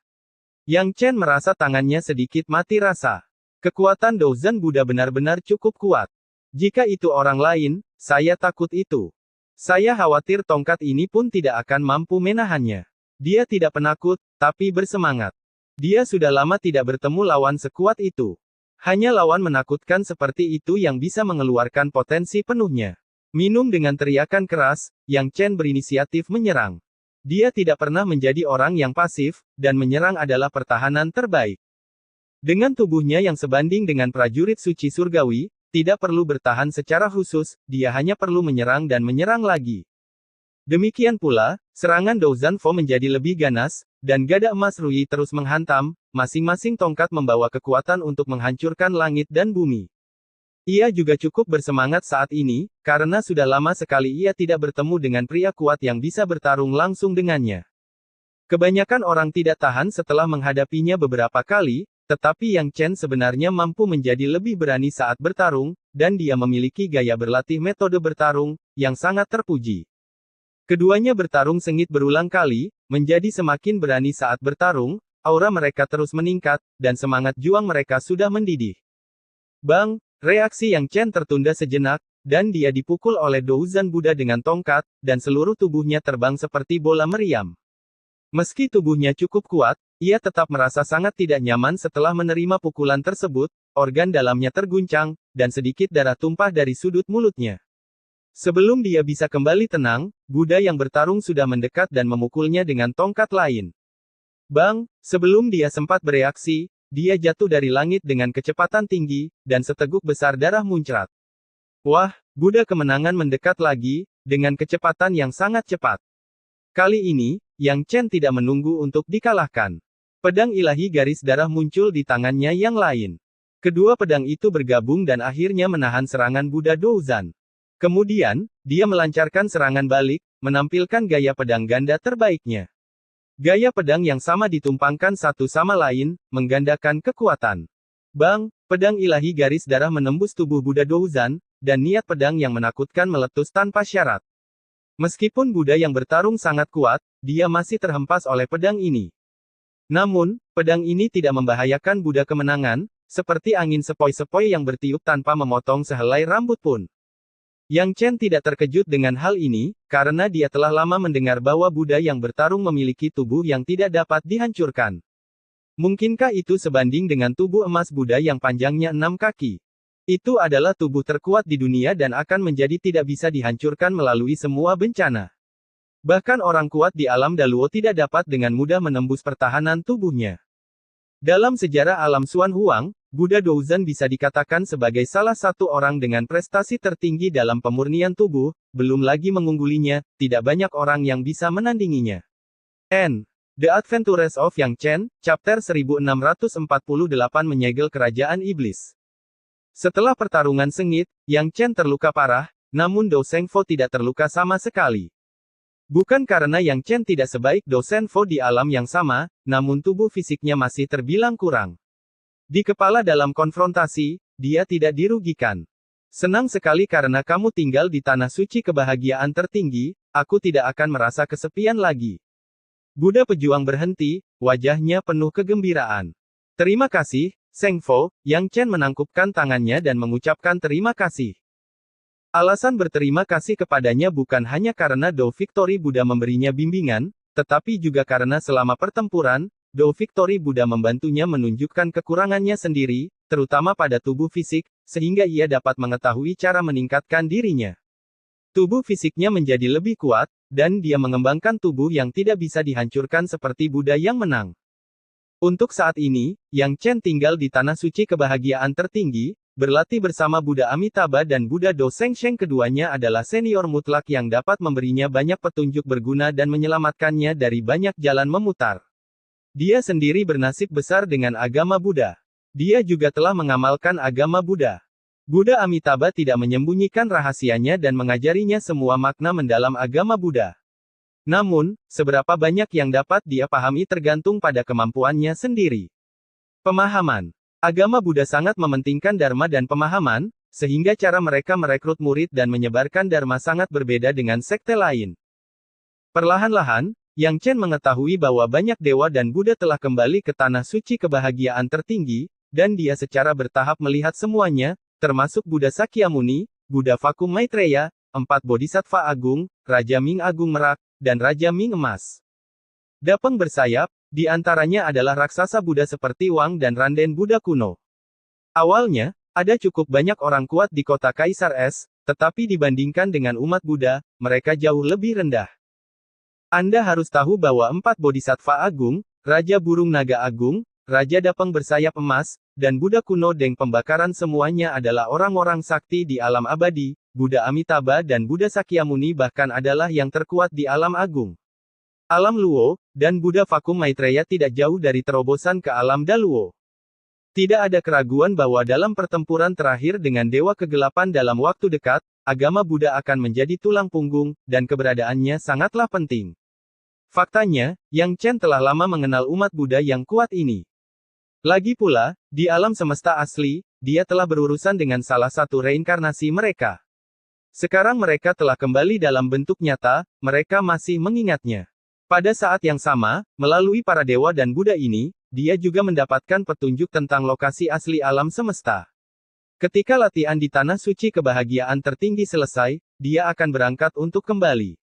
Yang Chen merasa tangannya sedikit mati rasa. Kekuatan Douzan Buddha benar-benar cukup kuat. Jika itu orang lain, saya takut itu. Saya khawatir tongkat ini pun tidak akan mampu menahannya. Dia tidak penakut, tapi bersemangat. Dia sudah lama tidak bertemu lawan sekuat itu. Hanya lawan menakutkan seperti itu yang bisa mengeluarkan potensi penuhnya. Minum dengan teriakan keras, Yang Chen berinisiatif menyerang. Dia tidak pernah menjadi orang yang pasif, dan menyerang adalah pertahanan terbaik. Dengan tubuhnya yang sebanding dengan prajurit suci surgawi, tidak perlu bertahan secara khusus, dia hanya perlu menyerang dan menyerang lagi. Demikian pula, serangan Douzan Fo menjadi lebih ganas, dan gada emas Rui terus menghantam, masing-masing tongkat membawa kekuatan untuk menghancurkan langit dan bumi. Ia juga cukup bersemangat saat ini, karena sudah lama sekali ia tidak bertemu dengan pria kuat yang bisa bertarung langsung dengannya. Kebanyakan orang tidak tahan setelah menghadapinya beberapa kali, tetapi Yang Chen sebenarnya mampu menjadi lebih berani saat bertarung, dan dia memiliki gaya berlatih metode bertarung, yang sangat terpuji. Keduanya bertarung sengit berulang kali, menjadi semakin berani saat bertarung, aura mereka terus meningkat, dan semangat juang mereka sudah mendidih. Bang! Reaksi Yang Chen tertunda sejenak, dan dia dipukul oleh Douzan Buddha dengan tongkat, dan seluruh tubuhnya terbang seperti bola meriam. Meski tubuhnya cukup kuat, ia tetap merasa sangat tidak nyaman setelah menerima pukulan tersebut, organ dalamnya terguncang, dan sedikit darah tumpah dari sudut mulutnya. Sebelum dia bisa kembali tenang, Buddha yang bertarung sudah mendekat dan memukulnya dengan tongkat lain. Bang! Sebelum dia sempat bereaksi, dia jatuh dari langit dengan kecepatan tinggi, dan seteguk besar darah muncrat. Wah! Buddha kemenangan mendekat lagi, dengan kecepatan yang sangat cepat. Kali ini, Yang Chen tidak menunggu untuk dikalahkan. Pedang ilahi garis darah muncul di tangannya yang lain. Kedua pedang itu bergabung dan akhirnya menahan serangan Buddha Douzan. Kemudian, dia melancarkan serangan balik, menampilkan gaya pedang ganda terbaiknya. Gaya pedang yang sama ditumpangkan satu sama lain, menggandakan kekuatan. Bang! Pedang ilahi garis darah menembus tubuh Buddha Douzan, dan niat pedang yang menakutkan meletus tanpa syarat. Meskipun Buddha yang bertarung sangat kuat, dia masih terhempas oleh pedang ini. Namun, pedang ini tidak membahayakan Buddha kemenangan, seperti angin sepoi-sepoi yang bertiup tanpa memotong sehelai rambut pun. Yang Chen tidak terkejut dengan hal ini, karena dia telah lama mendengar bahwa Buddha yang bertarung memiliki tubuh yang tidak dapat dihancurkan. Mungkinkah itu sebanding dengan tubuh emas Buddha yang panjangnya 6 kaki? Itu adalah tubuh terkuat di dunia dan akan menjadi tidak bisa dihancurkan melalui semua bencana. Bahkan orang kuat di alam Daluo tidak dapat dengan mudah menembus pertahanan tubuhnya. Dalam sejarah alam Xuan Huang, Buddha Douzan bisa dikatakan sebagai salah satu orang dengan prestasi tertinggi dalam pemurnian tubuh, belum lagi mengunggulinya, tidak banyak orang yang bisa menandinginya. The Adventures of Yang Chen, Chapter 1648 Menyegel Kerajaan Iblis. Setelah pertarungan sengit, Yang Chen terluka parah, namun Dou Shengfo tidak terluka sama sekali. Bukan karena Yang Chen tidak sebaik Dou Shengfo di alam yang sama, namun tubuh fisiknya masih terbilang kurang. Di kepala dalam konfrontasi, dia tidak dirugikan. Senang sekali karena kamu tinggal di tanah suci kebahagiaan tertinggi, aku tidak akan merasa kesepian lagi. Buddha pejuang berhenti, wajahnya penuh kegembiraan. Terima kasih, Shengfo. Yang Chen menangkupkan tangannya dan mengucapkan terima kasih. Alasan berterima kasih kepadanya bukan hanya karena Dou Victory Buddha memberinya bimbingan, tetapi juga karena selama pertempuran, Dou Victory Buddha membantunya menunjukkan kekurangannya sendiri, terutama pada tubuh fisik, sehingga ia dapat mengetahui cara meningkatkan dirinya. Tubuh fisiknya menjadi lebih kuat, dan dia mengembangkan tubuh yang tidak bisa dihancurkan seperti Buddha yang menang. Untuk saat ini, Yang Chen tinggal di tanah suci kebahagiaan tertinggi, berlatih bersama Buddha Amitabha dan Buddha Do Shengsheng. Keduanya adalah senior mutlak yang dapat memberinya banyak petunjuk berguna dan menyelamatkannya dari banyak jalan memutar. Dia sendiri bernasib besar dengan agama Buddha. Dia juga telah mengamalkan agama Buddha. Buddha Amitabha tidak menyembunyikan rahasianya dan mengajarinya semua makna mendalam agama Buddha. Namun, seberapa banyak yang dapat dia pahami tergantung pada kemampuannya sendiri. Pemahaman. Agama Buddha sangat mementingkan dharma dan pemahaman, sehingga cara mereka merekrut murid dan menyebarkan dharma sangat berbeda dengan sekte lain. Perlahan-lahan, Yang Chen mengetahui bahwa banyak dewa dan Buddha telah kembali ke tanah suci kebahagiaan tertinggi, dan dia secara bertahap melihat semuanya, termasuk Buddha Sakyamuni, Buddha Vakum Maitreya, 4 Bodhisattva Agung, Raja Ming Agung Merak, dan Raja Ming Emas. Dapeng bersayap, di antaranya adalah raksasa Buddha seperti Wang dan Randen Buddha kuno. Awalnya, ada cukup banyak orang kuat di kota Kaisar Es, tetapi dibandingkan dengan umat Buddha, mereka jauh lebih rendah. Anda harus tahu bahwa 4 Bodhisattva Agung, Raja Burung Naga Agung, Raja Dapeng Bersayap Emas, dan Buddha kuno Deng Pembakaran semuanya adalah orang-orang sakti di alam abadi. Buddha Amitabha dan Buddha Sakyamuni bahkan adalah yang terkuat di alam agung. Alam Luo, dan Buddha Vakum Maitreya tidak jauh dari terobosan ke alam Daluo. Tidak ada keraguan bahwa dalam pertempuran terakhir dengan Dewa Kegelapan dalam waktu dekat, agama Buddha akan menjadi tulang punggung, dan keberadaannya sangatlah penting. Faktanya, Yang Chen telah lama mengenal umat Buddha yang kuat ini. Lagi pula, di alam semesta asli, dia telah berurusan dengan salah satu reinkarnasi mereka. Sekarang mereka telah kembali dalam bentuk nyata, mereka masih mengingatnya. Pada saat yang sama, melalui para dewa dan Buddha ini, dia juga mendapatkan petunjuk tentang lokasi asli alam semesta. Ketika latihan di Tanah Suci Kebahagiaan tertinggi selesai, dia akan berangkat untuk kembali.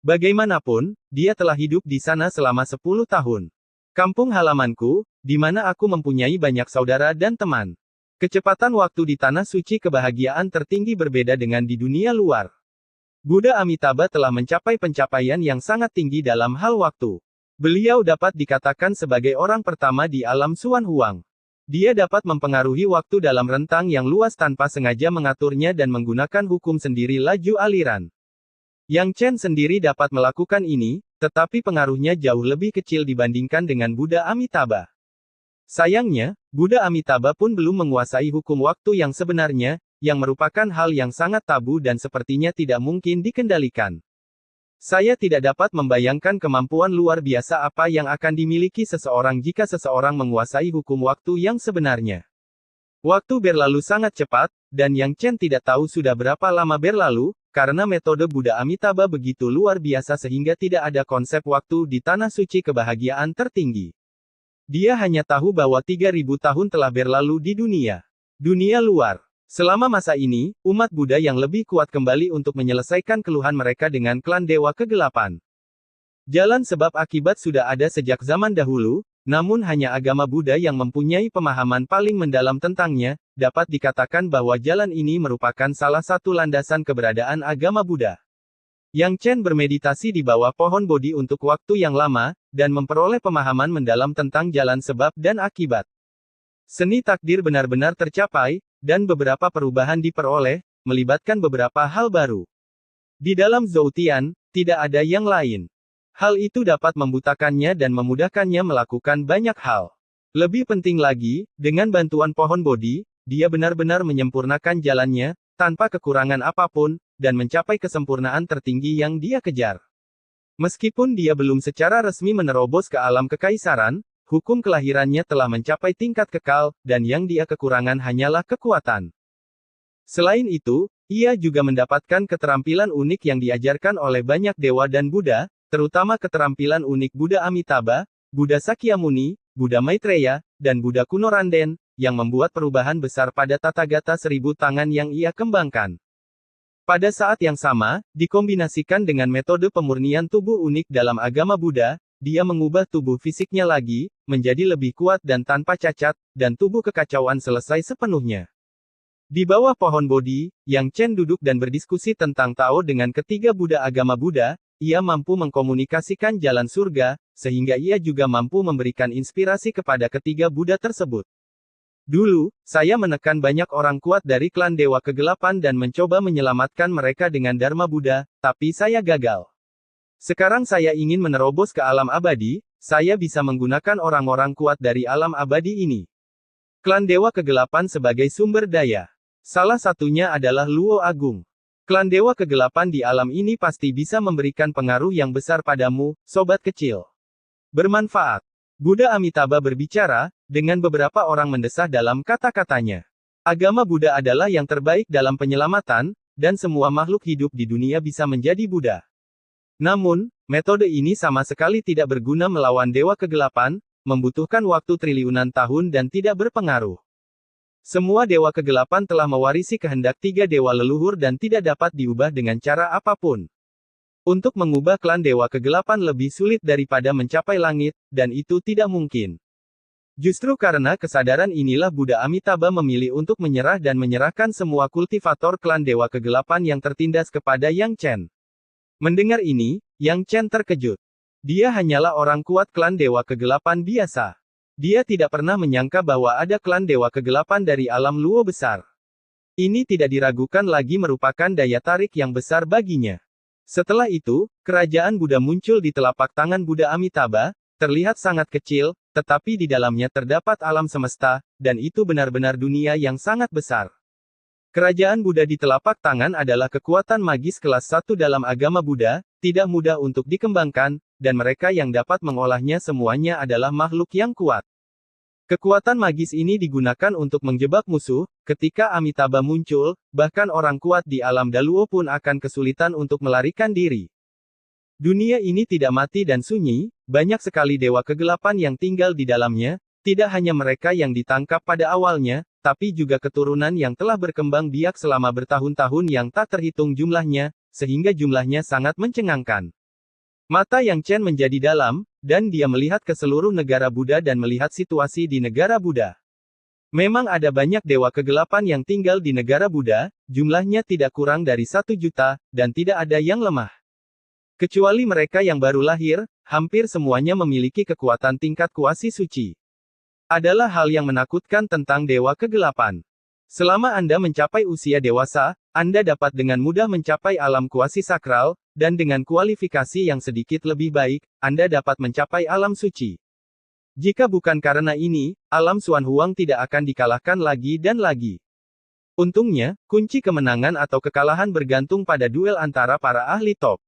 Bagaimanapun, dia telah hidup di sana selama 10 tahun. Kampung halamanku, di mana aku mempunyai banyak saudara dan teman. Kecepatan waktu di Tanah Suci Kebahagiaan tertinggi berbeda dengan di dunia luar. Buddha Amitabha telah mencapai pencapaian yang sangat tinggi dalam hal waktu. Beliau dapat dikatakan sebagai orang pertama di alam Xuan Huang. Dia dapat mempengaruhi waktu dalam rentang yang luas tanpa sengaja mengaturnya dan menggunakan hukum sendiri laju aliran. Yang Chen sendiri dapat melakukan ini, tetapi pengaruhnya jauh lebih kecil dibandingkan dengan Buddha Amitabha. Sayangnya, Buddha Amitabha pun belum menguasai hukum waktu yang sebenarnya, yang merupakan hal yang sangat tabu dan sepertinya tidak mungkin dikendalikan. Saya tidak dapat membayangkan kemampuan luar biasa apa yang akan dimiliki seseorang jika seseorang menguasai hukum waktu yang sebenarnya. Waktu berlalu sangat cepat, dan Yang Chen tidak tahu sudah berapa lama berlalu, karena metode Buddha Amitabha begitu luar biasa sehingga tidak ada konsep waktu di Tanah Suci Kebahagiaan tertinggi. Dia hanya tahu bahwa 3000 tahun telah berlalu di dunia luar. Selama masa ini, umat Buddha yang lebih kuat kembali untuk menyelesaikan keluhan mereka dengan klan Dewa Kegelapan. Jalan sebab akibat sudah ada sejak zaman dahulu, namun hanya agama Buddha yang mempunyai pemahaman paling mendalam tentangnya, dapat dikatakan bahwa jalan ini merupakan salah satu landasan keberadaan agama Buddha. Yang Chen bermeditasi di bawah pohon Bodhi untuk waktu yang lama, dan memperoleh pemahaman mendalam tentang jalan sebab dan akibat. Seni takdir benar-benar tercapai, dan beberapa perubahan diperoleh, melibatkan beberapa hal baru. Di dalam Zhoutian, tidak ada yang lain. Hal itu dapat membutakannya dan memudahkannya melakukan banyak hal. Lebih penting lagi, dengan bantuan pohon Bodhi, dia benar-benar menyempurnakan jalannya, tanpa kekurangan apapun, dan mencapai kesempurnaan tertinggi yang dia kejar. Meskipun dia belum secara resmi menerobos ke alam kekaisaran, hukum kelahirannya telah mencapai tingkat kekal, dan yang dia kekurangan hanyalah kekuatan. Selain itu, ia juga mendapatkan keterampilan unik yang diajarkan oleh banyak dewa dan Buddha, terutama keterampilan unik Buddha Amitabha, Buddha Sakyamuni, Buddha Maitreya, dan Buddha kuno Randen, yang membuat perubahan besar pada Tathagata 1000 tangan yang ia kembangkan. Pada saat yang sama, dikombinasikan dengan metode pemurnian tubuh unik dalam agama Buddha, dia mengubah tubuh fisiknya lagi, menjadi lebih kuat dan tanpa cacat, dan tubuh kekacauan selesai sepenuhnya. Di bawah pohon Bodhi, Yang Chen duduk dan berdiskusi tentang Tao dengan ketiga Buddha agama Buddha, ia mampu mengkomunikasikan jalan surga, sehingga ia juga mampu memberikan inspirasi kepada ketiga Buddha tersebut. Dulu, saya menekan banyak orang kuat dari klan Dewa Kegelapan dan mencoba menyelamatkan mereka dengan Dharma Buddha, tapi saya gagal. Sekarang saya ingin menerobos ke alam abadi, saya bisa menggunakan orang-orang kuat dari alam abadi ini. Klan Dewa Kegelapan sebagai sumber daya. Salah satunya adalah Luo Agung. Klan Dewa Kegelapan di alam ini pasti bisa memberikan pengaruh yang besar padamu, sobat kecil. Bermanfaat. Buddha Amitabha berbicara, dengan beberapa orang mendesah dalam kata-katanya. Agama Buddha adalah yang terbaik dalam penyelamatan, dan semua makhluk hidup di dunia bisa menjadi Buddha. Namun, metode ini sama sekali tidak berguna melawan Dewa Kegelapan, membutuhkan waktu triliunan tahun dan tidak berpengaruh. Semua dewa kegelapan telah mewarisi kehendak tiga dewa leluhur dan tidak dapat diubah dengan cara apapun. Untuk mengubah klan dewa kegelapan lebih sulit daripada mencapai langit, dan itu tidak mungkin. Justru karena kesadaran inilah Buddha Amitabha memilih untuk menyerah dan menyerahkan semua kultivator klan dewa kegelapan yang tertindas kepada Yang Chen. Mendengar ini, Yang Chen terkejut. Dia hanyalah orang kuat klan dewa kegelapan biasa. Dia tidak pernah menyangka bahwa ada klan dewa kegelapan dari alam Luo besar. Ini tidak diragukan lagi merupakan daya tarik yang besar baginya. Setelah itu, kerajaan Buddha muncul di telapak tangan Buddha Amitabha, terlihat sangat kecil, tetapi di dalamnya terdapat alam semesta, dan itu benar-benar dunia yang sangat besar. Kerajaan Buddha di telapak tangan adalah kekuatan magis kelas 1 dalam agama Buddha, tidak mudah untuk dikembangkan, dan mereka yang dapat mengolahnya semuanya adalah makhluk yang kuat. Kekuatan magis ini digunakan untuk menjebak musuh. Ketika Amitabha muncul, bahkan orang kuat di alam Daluo pun akan kesulitan untuk melarikan diri. Dunia ini tidak mati dan sunyi, banyak sekali dewa kegelapan yang tinggal di dalamnya, tidak hanya mereka yang ditangkap pada awalnya, tapi juga keturunan yang telah berkembang biak selama bertahun-tahun yang tak terhitung jumlahnya, sehingga jumlahnya sangat mencengangkan. Mata Yang Chen menjadi dalam, dan dia melihat ke seluruh negara Buddha dan melihat situasi di negara Buddha. Memang ada banyak dewa kegelapan yang tinggal di negara Buddha, jumlahnya tidak kurang dari 1 juta, dan tidak ada yang lemah. Kecuali mereka yang baru lahir, hampir semuanya memiliki kekuatan tingkat kuasi suci. Adalah hal yang menakutkan tentang dewa kegelapan. Selama Anda mencapai usia dewasa, Anda dapat dengan mudah mencapai alam kuasi sakral, dan dengan kualifikasi yang sedikit lebih baik, Anda dapat mencapai alam suci. Jika bukan karena ini, alam Xuan Huang tidak akan dikalahkan lagi dan lagi. Untungnya, kunci kemenangan atau kekalahan bergantung pada duel antara para ahli top.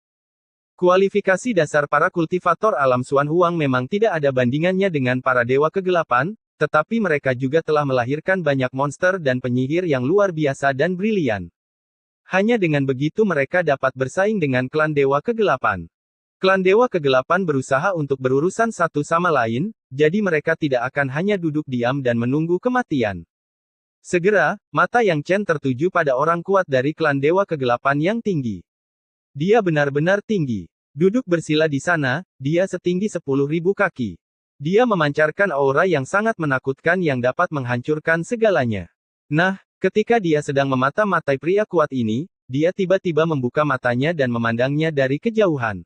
Kualifikasi dasar para kultivator alam Xuan Huang memang tidak ada bandingannya dengan para dewa kegelapan, tetapi mereka juga telah melahirkan banyak monster dan penyihir yang luar biasa dan brilian. Hanya dengan begitu mereka dapat bersaing dengan klan dewa kegelapan. Klan dewa kegelapan berusaha untuk berurusan satu sama lain, jadi mereka tidak akan hanya duduk diam dan menunggu kematian. Segera, mata Yang Chen tertuju pada orang kuat dari klan dewa kegelapan yang tinggi. Dia benar-benar tinggi. Duduk bersila di sana, dia setinggi 10.000 kaki. Dia memancarkan aura yang sangat menakutkan yang dapat menghancurkan segalanya. Nah, ketika dia sedang memata-matai pria kuat ini, dia tiba-tiba membuka matanya dan memandangnya dari kejauhan.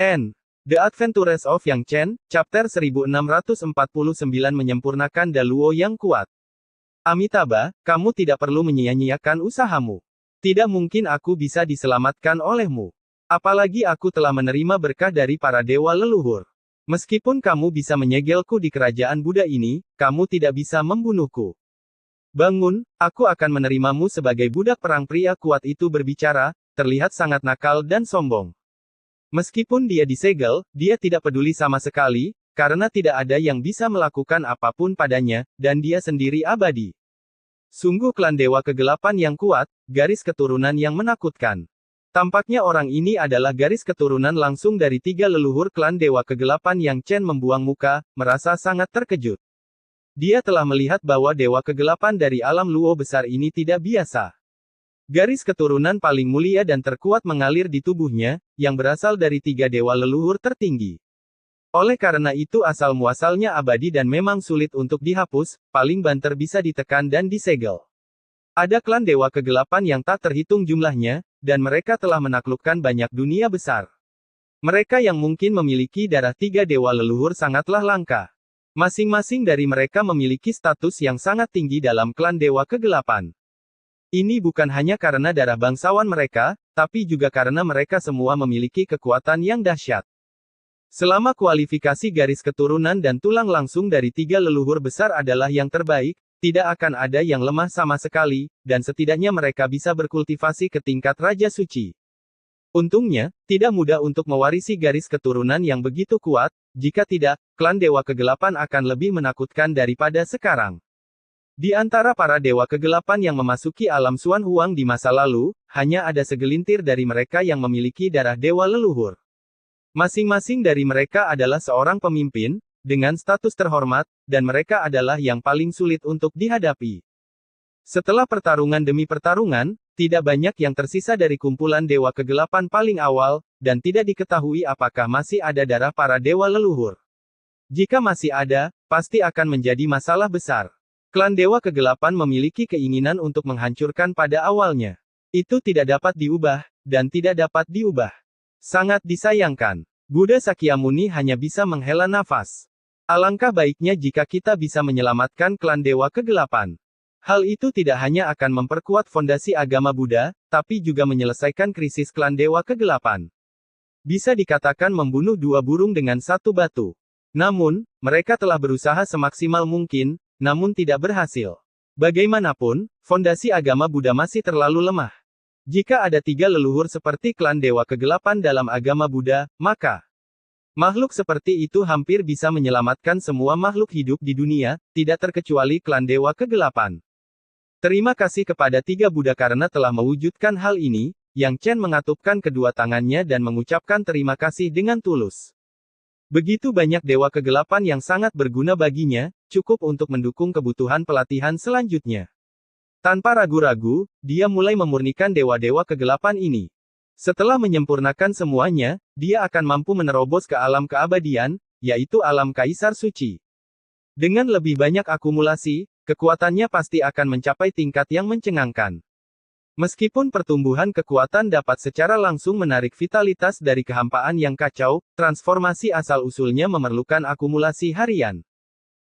The Adventures of Yang Chen, Chapter 1649 menyempurnakan Daluo yang kuat. Amitabha, kamu tidak perlu menyia-nyiakan usahamu. Tidak mungkin aku bisa diselamatkan olehmu. Apalagi aku telah menerima berkah dari para dewa leluhur. Meskipun kamu bisa menyegelku di kerajaan Buddha ini, kamu tidak bisa membunuhku. Bangun, aku akan menerimamu sebagai budak perang. Pria kuat itu berbicara, terlihat sangat nakal dan sombong. Meskipun dia disegel, dia tidak peduli sama sekali, karena tidak ada yang bisa melakukan apapun padanya, dan dia sendiri abadi. Sungguh klan dewa kegelapan yang kuat, garis keturunan yang menakutkan. Tampaknya orang ini adalah garis keturunan langsung dari 3 leluhur klan dewa kegelapan. Yang Chen membuang muka, merasa sangat terkejut. Dia telah melihat bahwa dewa kegelapan dari alam Luo besar ini tidak biasa. Garis keturunan paling mulia dan terkuat mengalir di tubuhnya, yang berasal dari 3 dewa leluhur tertinggi. Oleh karena itu asal-muasalnya abadi dan memang sulit untuk dihapus, paling banter bisa ditekan dan disegel. Ada klan dewa kegelapan yang tak terhitung jumlahnya, dan mereka telah menaklukkan banyak dunia besar. Mereka yang mungkin memiliki darah 3 dewa leluhur sangatlah langka. Masing-masing dari mereka memiliki status yang sangat tinggi dalam klan dewa kegelapan. Ini bukan hanya karena darah bangsawan mereka, tapi juga karena mereka semua memiliki kekuatan yang dahsyat. Selama kualifikasi garis keturunan dan tulang langsung dari 3 leluhur besar adalah yang terbaik, tidak akan ada yang lemah sama sekali, dan setidaknya mereka bisa berkultivasi ke tingkat Raja Suci. Untungnya, tidak mudah untuk mewarisi garis keturunan yang begitu kuat, jika tidak, klan dewa kegelapan akan lebih menakutkan daripada sekarang. Di antara para dewa kegelapan yang memasuki alam Xuan Huang di masa lalu, hanya ada segelintir dari mereka yang memiliki darah dewa leluhur. Masing-masing dari mereka adalah seorang pemimpin, dengan status terhormat, dan mereka adalah yang paling sulit untuk dihadapi. Setelah pertarungan demi pertarungan, tidak banyak yang tersisa dari kumpulan Dewa Kegelapan paling awal, dan tidak diketahui apakah masih ada darah para dewa leluhur. Jika masih ada, pasti akan menjadi masalah besar. Klan Dewa Kegelapan memiliki keinginan untuk menghancurkan pada awalnya. Itu tidak dapat diubah, dan tidak dapat diubah. Sangat disayangkan. Buddha Sakyamuni hanya bisa menghela nafas. Alangkah baiknya jika kita bisa menyelamatkan klan Dewa Kegelapan. Hal itu tidak hanya akan memperkuat fondasi agama Buddha, tapi juga menyelesaikan krisis klan Dewa Kegelapan. Bisa dikatakan membunuh dua burung dengan satu batu. Namun, mereka telah berusaha semaksimal mungkin, namun tidak berhasil. Bagaimanapun, fondasi agama Buddha masih terlalu lemah. Jika ada tiga leluhur seperti klan Dewa Kegelapan dalam agama Buddha, maka makhluk seperti itu hampir bisa menyelamatkan semua makhluk hidup di dunia, tidak terkecuali klan Dewa Kegelapan. Terima kasih kepada tiga Buddha karena telah mewujudkan hal ini. Yang Chen mengatupkan kedua tangannya dan mengucapkan terima kasih dengan tulus. Begitu banyak Dewa Kegelapan yang sangat berguna baginya, cukup untuk mendukung kebutuhan pelatihan selanjutnya. Tanpa ragu-ragu, dia mulai memurnikan dewa-dewa kegelapan ini. Setelah menyempurnakan semuanya, dia akan mampu menerobos ke alam keabadian, yaitu alam Kaisar Suci. Dengan lebih banyak akumulasi, kekuatannya pasti akan mencapai tingkat yang mencengangkan. Meskipun pertumbuhan kekuatan dapat secara langsung menarik vitalitas dari kehampaan yang kacau, transformasi asal-usulnya memerlukan akumulasi harian.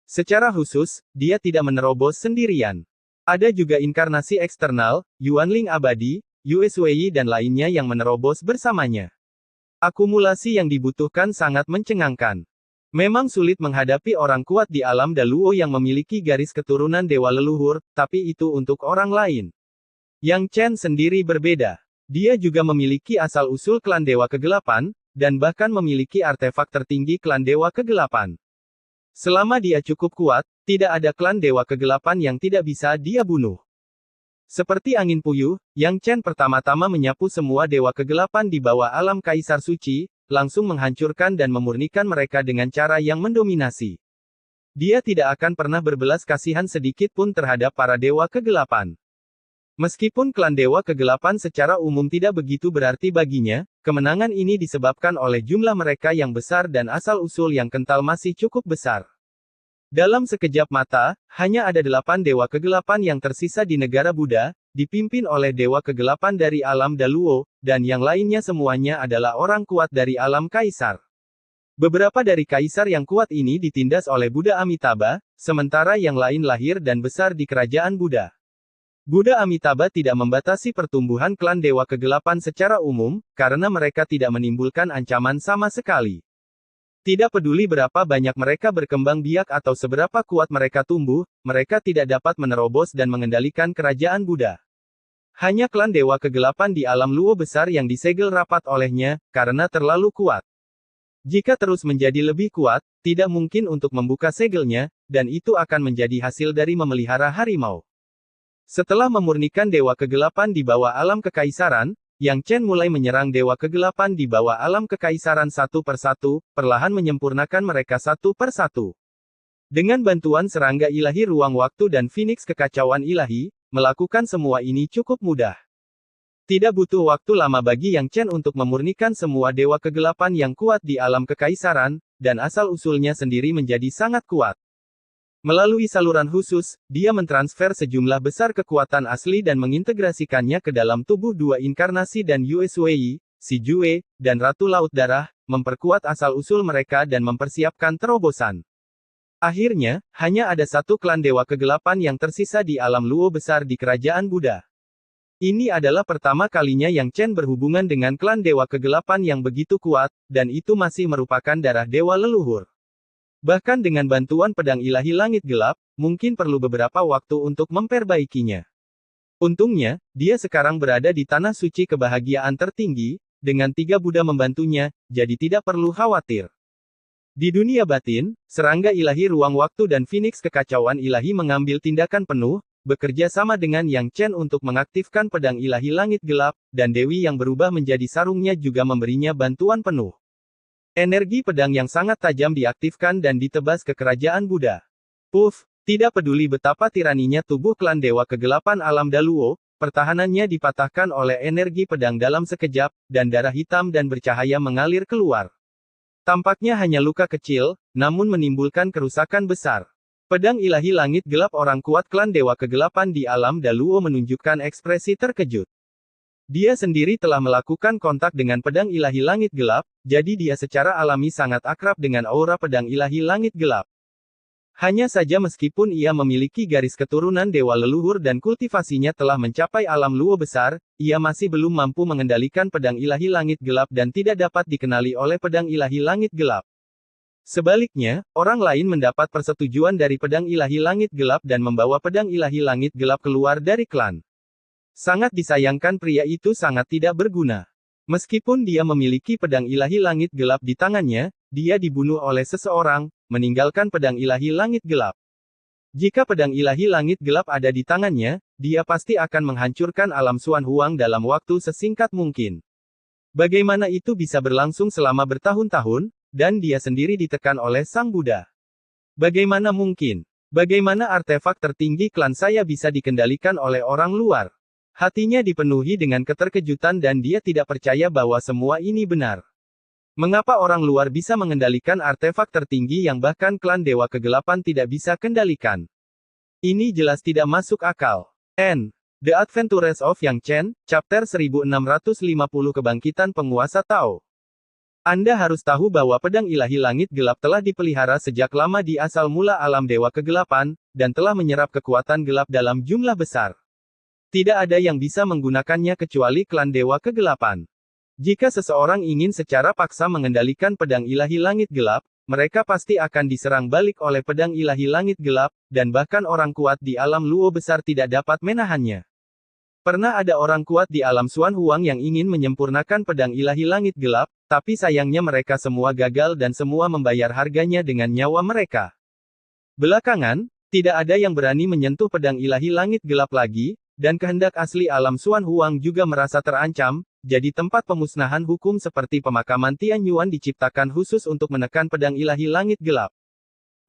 Secara khusus, dia tidak menerobos sendirian. Ada juga inkarnasi eksternal, Yuanling Abadi, Yue dan lainnya yang menerobos bersamanya. Akumulasi yang dibutuhkan sangat mencengangkan. Memang sulit menghadapi orang kuat di alam Daluo yang memiliki garis keturunan dewa leluhur, tapi itu untuk orang lain. Yang Chen sendiri berbeda. Dia juga memiliki asal-usul klan Dewa Kegelapan, dan bahkan memiliki artefak tertinggi klan Dewa Kegelapan. Selama dia cukup kuat, tidak ada klan Dewa Kegelapan yang tidak bisa dia bunuh. Seperti angin puyuh, Yang Chen pertama-tama menyapu semua Dewa Kegelapan di bawah alam Kaisar Suci, langsung menghancurkan dan memurnikan mereka dengan cara yang mendominasi. Dia tidak akan pernah berbelas kasihan sedikit pun terhadap para Dewa Kegelapan. Meskipun klan Dewa Kegelapan secara umum tidak begitu berarti baginya, kemenangan ini disebabkan oleh jumlah mereka yang besar dan asal-usul yang kental masih cukup besar. Dalam sekejap mata, hanya ada 8 Dewa Kegelapan yang tersisa di negara Buddha, dipimpin oleh Dewa Kegelapan dari alam Daluo, dan yang lainnya semuanya adalah orang kuat dari alam Kaisar. Beberapa dari Kaisar yang kuat ini ditindas oleh Buddha Amitabha, sementara yang lain lahir dan besar di kerajaan Buddha. Buddha Amitabha tidak membatasi pertumbuhan klan Dewa Kegelapan secara umum, karena mereka tidak menimbulkan ancaman sama sekali. Tidak peduli berapa banyak mereka berkembang biak atau seberapa kuat mereka tumbuh, mereka tidak dapat menerobos dan mengendalikan kerajaan Buddha. Hanya klan Dewa Kegelapan di alam Luo besar yang disegel rapat olehnya, karena terlalu kuat. Jika terus menjadi lebih kuat, tidak mungkin untuk membuka segelnya, dan itu akan menjadi hasil dari memelihara harimau. Setelah memurnikan Dewa Kegelapan di bawah alam kekaisaran, Yang Chen mulai menyerang Dewa Kegelapan di bawah alam kekaisaran satu persatu, perlahan menyempurnakan mereka satu persatu. Dengan bantuan serangga ilahi ruang waktu dan Phoenix kekacauan ilahi, melakukan semua ini cukup mudah. Tidak butuh waktu lama bagi Yang Chen untuk memurnikan semua Dewa Kegelapan yang kuat di alam kekaisaran, dan asal-usulnya sendiri menjadi sangat kuat. Melalui saluran khusus, dia mentransfer sejumlah besar kekuatan asli dan mengintegrasikannya ke dalam tubuh dua inkarnasi dan Yue, Si Jue, dan Ratu Laut Darah, memperkuat asal-usul mereka dan mempersiapkan terobosan. Akhirnya, hanya ada satu klan Dewa Kegelapan yang tersisa di alam Luo besar di kerajaan Buddha. Ini adalah pertama kalinya Yang Chen berhubungan dengan klan Dewa Kegelapan yang begitu kuat, dan itu masih merupakan darah dewa leluhur. Bahkan dengan bantuan pedang ilahi langit gelap, mungkin perlu beberapa waktu untuk memperbaikinya. Untungnya, dia sekarang berada di tanah suci kebahagiaan tertinggi, dengan 3 Buddha membantunya, jadi tidak perlu khawatir. Di dunia batin, serangga ilahi ruang waktu dan Phoenix kekacauan ilahi mengambil tindakan penuh, bekerja sama dengan Yang Chen untuk mengaktifkan pedang ilahi langit gelap, dan Dewi yang berubah menjadi sarungnya juga memberinya bantuan penuh. Energi pedang yang sangat tajam diaktifkan dan ditebas ke kerajaan Buddha. Puff, Tidak peduli betapa tiraninya tubuh klan Dewa Kegelapan Alam Daluo, pertahanannya dipatahkan oleh energi pedang dalam sekejap, dan darah hitam dan bercahaya mengalir keluar. Tampaknya hanya luka kecil, namun menimbulkan kerusakan besar. Pedang ilahi langit gelap orang kuat klan Dewa Kegelapan di Alam Daluo menunjukkan ekspresi terkejut. Dia sendiri telah melakukan kontak dengan pedang ilahi langit gelap, jadi dia secara alami sangat akrab dengan aura pedang ilahi langit gelap. Hanya saja meskipun ia memiliki garis keturunan dewa leluhur dan kultivasinya telah mencapai alam luo besar, ia masih belum mampu mengendalikan pedang ilahi langit gelap dan tidak dapat dikenali oleh pedang ilahi langit gelap. Sebaliknya, orang lain mendapat persetujuan dari pedang ilahi langit gelap dan membawa pedang ilahi langit gelap keluar dari klan. Sangat disayangkan pria itu sangat tidak berguna. Meskipun dia memiliki pedang ilahi langit gelap di tangannya, dia dibunuh oleh seseorang, meninggalkan pedang ilahi langit gelap. Jika pedang ilahi langit gelap ada di tangannya, dia pasti akan menghancurkan alam Xuan Huang dalam waktu sesingkat mungkin. Bagaimana itu bisa berlangsung selama bertahun-tahun, dan dia sendiri ditekan oleh Sang Buddha? Bagaimana mungkin? Bagaimana artefak tertinggi klan saya bisa dikendalikan oleh orang luar? Hatinya dipenuhi dengan keterkejutan dan dia tidak percaya bahwa semua ini benar. Mengapa orang luar bisa mengendalikan artefak tertinggi yang bahkan klan Dewa Kegelapan tidak bisa kendalikan? Ini jelas tidak masuk akal. The Adventures of Yang Chen, Chapter 1650 Kebangkitan Penguasa Tao. Anda harus tahu bahwa pedang ilahi langit gelap telah dipelihara sejak lama di asal mula alam Dewa Kegelapan, dan telah menyerap kekuatan gelap dalam jumlah besar. Tidak ada yang bisa menggunakannya kecuali klan Dewa Kegelapan. Jika seseorang ingin secara paksa mengendalikan pedang ilahi langit gelap, mereka pasti akan diserang balik oleh pedang ilahi langit gelap, dan bahkan orang kuat di alam luo besar tidak dapat menahannya. Pernah ada orang kuat di alam Xuan Huang yang ingin menyempurnakan pedang ilahi langit gelap, tapi sayangnya mereka semua gagal dan semua membayar harganya dengan nyawa mereka. Belakangan, tidak ada yang berani menyentuh pedang ilahi langit gelap lagi, dan kehendak asli alam Xuan Huang juga merasa terancam, jadi tempat pemusnahan hukum seperti pemakaman Tian Yuan diciptakan khusus untuk menekan pedang ilahi langit gelap.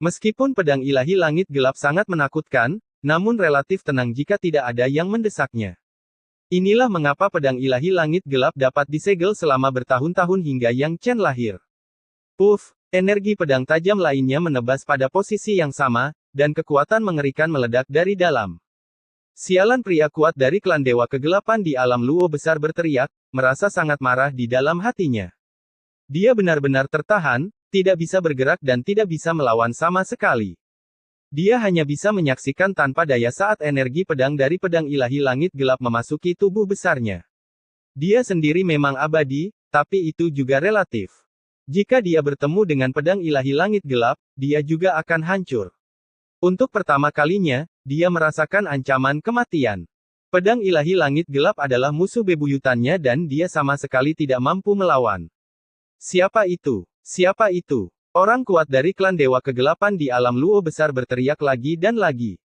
Meskipun pedang ilahi langit gelap sangat menakutkan, namun relatif tenang jika tidak ada yang mendesaknya. Inilah mengapa pedang ilahi langit gelap dapat disegel selama bertahun-tahun hingga Yang Chen lahir. Puff, energi pedang tajam lainnya menebas pada posisi yang sama, dan kekuatan mengerikan meledak dari dalam. Sialan pria kuat dari klan Dewa Kegelapan di alam luo besar berteriak, merasa sangat marah di dalam hatinya. Dia benar-benar tertahan, tidak bisa bergerak dan tidak bisa melawan sama sekali. Dia hanya bisa menyaksikan tanpa daya saat energi pedang dari pedang ilahi langit gelap memasuki tubuh besarnya. Dia sendiri memang abadi, tapi itu juga relatif. Jika dia bertemu dengan pedang ilahi langit gelap, dia juga akan hancur. Untuk pertama kalinya, dia merasakan ancaman kematian. Pedang ilahi langit gelap adalah musuh bebuyutannya dan dia sama sekali tidak mampu melawan. Siapa itu? Siapa itu? Orang kuat dari klan Dewa Kegelapan di alam luo besar berteriak lagi dan lagi.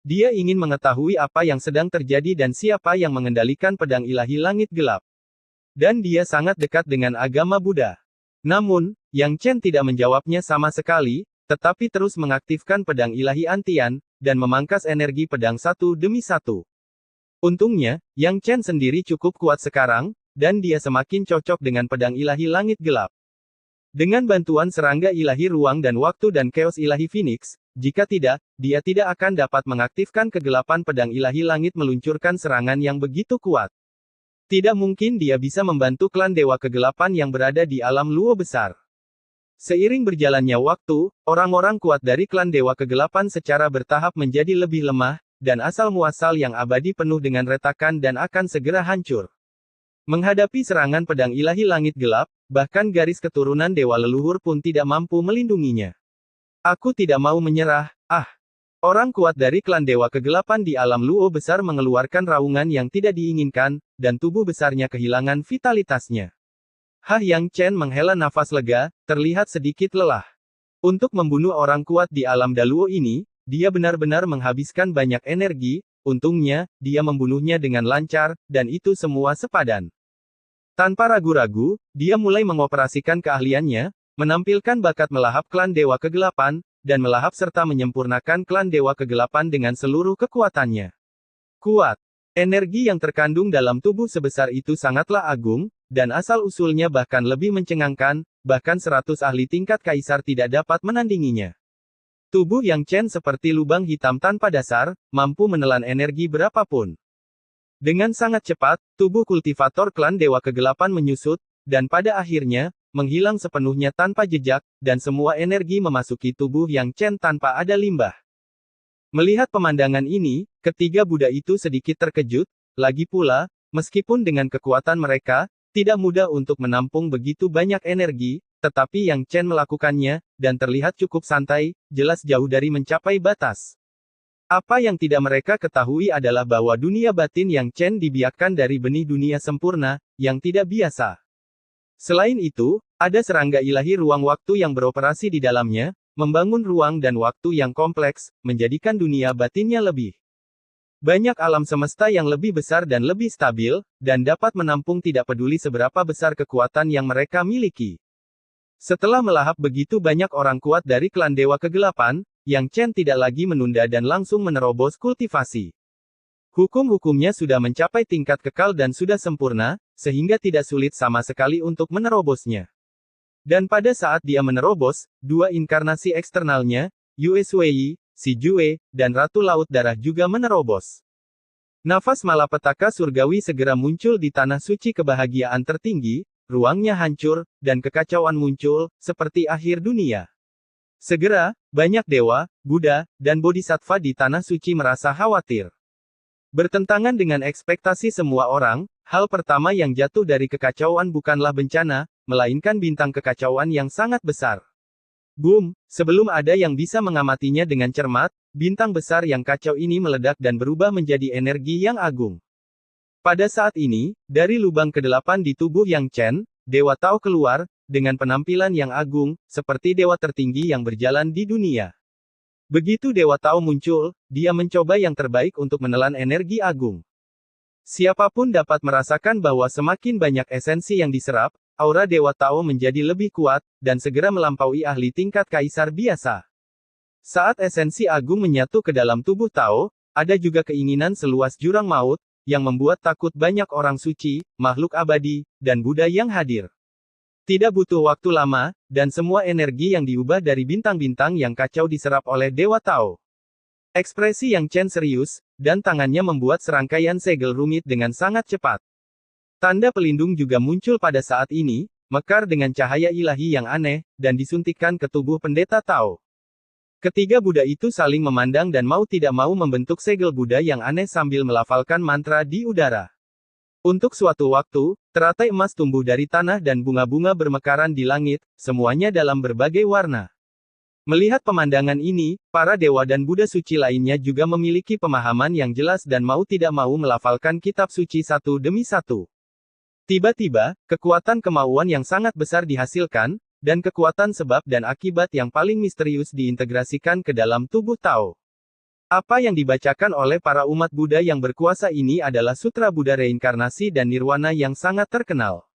Dia ingin mengetahui apa yang sedang terjadi dan siapa yang mengendalikan pedang ilahi langit gelap. Dan dia sangat dekat dengan agama Buddha. Namun, Yang Chen tidak menjawabnya sama sekali, tetapi terus mengaktifkan pedang ilahi antian, dan memangkas energi pedang satu demi satu. Untungnya, Yang Chen sendiri cukup kuat sekarang, dan dia semakin cocok dengan pedang ilahi langit gelap. Dengan bantuan serangga ilahi ruang dan waktu dan keos ilahi Phoenix, jika tidak, dia tidak akan dapat mengaktifkan kegelapan pedang ilahi langit meluncurkan serangan yang begitu kuat. Tidak mungkin dia bisa membantu klan Dewa Kegelapan yang berada di alam luo besar. Seiring berjalannya waktu, orang-orang kuat dari klan Dewa Kegelapan secara bertahap menjadi lebih lemah, dan asal-muasal yang abadi penuh dengan retakan dan akan segera hancur. Menghadapi serangan pedang ilahi langit gelap, bahkan garis keturunan dewa leluhur pun tidak mampu melindunginya. Aku tidak mau menyerah, Orang kuat dari klan Dewa Kegelapan di alam luo besar mengeluarkan raungan yang tidak diinginkan, dan tubuh besarnya kehilangan vitalitasnya. Yang Chen menghela nafas lega, terlihat sedikit lelah. Untuk membunuh orang kuat di alam Daluo ini, dia benar-benar menghabiskan banyak energi, untungnya, dia membunuhnya dengan lancar, dan itu semua sepadan. Tanpa ragu-ragu, dia mulai mengoperasikan keahliannya, menampilkan bakat melahap klan Dewa Kegelapan, dan melahap serta menyempurnakan klan Dewa Kegelapan dengan seluruh kekuatannya. Kuat. Energi yang terkandung dalam tubuh sebesar itu sangatlah agung, dan asal-usulnya bahkan lebih mencengangkan, bahkan 100 ahli tingkat kaisar tidak dapat menandinginya. Tubuh Yang Chen seperti lubang hitam tanpa dasar, mampu menelan energi berapapun. Dengan sangat cepat, tubuh kultivator klan Dewa Kegelapan menyusut, dan pada akhirnya, menghilang sepenuhnya tanpa jejak, dan semua energi memasuki tubuh Yang Chen tanpa ada limbah. Melihat pemandangan ini, ketiga Buddha itu sedikit terkejut, lagi pula, meskipun dengan kekuatan mereka, tidak mudah untuk menampung begitu banyak energi, tetapi Yang Chen melakukannya, dan terlihat cukup santai, jelas jauh dari mencapai batas. Apa yang tidak mereka ketahui adalah bahwa dunia batin Yang Chen dibiakkan dari benih dunia sempurna, yang tidak biasa. Selain itu, ada serangga ilahi ruang waktu yang beroperasi di dalamnya, membangun ruang dan waktu yang kompleks, menjadikan dunia batinnya lebih banyak alam semesta yang lebih besar dan lebih stabil, dan dapat menampung tidak peduli seberapa besar kekuatan yang mereka miliki. Setelah melahap begitu banyak orang kuat dari klan Dewa Kegelapan, Yang Chen tidak lagi menunda dan langsung menerobos kultivasi. Hukum-hukumnya sudah mencapai tingkat kekal dan sudah sempurna, sehingga tidak sulit sama sekali untuk menerobosnya. Dan pada saat dia menerobos, dua inkarnasi eksternalnya, Yue Shuai, Si Jue, dan Ratu Laut Darah juga menerobos. Nafas malapetaka surgawi segera muncul di tanah suci kebahagiaan tertinggi, ruangnya hancur, dan kekacauan muncul, seperti akhir dunia. Segera, banyak dewa, Buddha, dan bodhisattva di tanah suci merasa khawatir. Bertentangan dengan ekspektasi semua orang, hal pertama yang jatuh dari kekacauan bukanlah bencana, melainkan bintang kekacauan yang sangat besar. Boom, sebelum ada yang bisa mengamatinya dengan cermat, bintang besar yang kacau ini meledak dan berubah menjadi energi yang agung. Pada saat ini, dari lubang ke-8 di tubuh Yang Chen, Dewa Tao keluar, dengan penampilan yang agung, seperti dewa tertinggi yang berjalan di dunia. Begitu Dewa Tao muncul, dia mencoba yang terbaik untuk menelan energi agung. Siapapun dapat merasakan bahwa semakin banyak esensi yang diserap, aura Dewa Tao menjadi lebih kuat, dan segera melampaui ahli tingkat kaisar biasa. Saat esensi agung menyatu ke dalam tubuh Tao, ada juga keinginan seluas jurang maut, yang membuat takut banyak orang suci, makhluk abadi, dan Buddha yang hadir. Tidak butuh waktu lama, dan semua energi yang diubah dari bintang-bintang yang kacau diserap oleh Dewa Tao. Ekspresi Yang Chen serius, dan tangannya membuat serangkaian segel rumit dengan sangat cepat. Tanda pelindung juga muncul pada saat ini, mekar dengan cahaya ilahi yang aneh, dan disuntikkan ke tubuh pendeta Tao. Ketiga Buddha itu saling memandang dan mau tidak mau membentuk segel Buddha yang aneh sambil melafalkan mantra di udara. Untuk suatu waktu, teratai emas tumbuh dari tanah dan bunga-bunga bermekaran di langit, semuanya dalam berbagai warna. Melihat pemandangan ini, para dewa dan Buddha suci lainnya juga memiliki pemahaman yang jelas dan mau tidak mau melafalkan kitab suci satu demi satu. Tiba-tiba, kekuatan kemauan yang sangat besar dihasilkan, dan kekuatan sebab dan akibat yang paling misterius diintegrasikan ke dalam tubuh Tao. Apa yang dibacakan oleh para umat Buddha yang berkuasa ini adalah Sutra Buddha Reinkarnasi dan Nirwana yang sangat terkenal.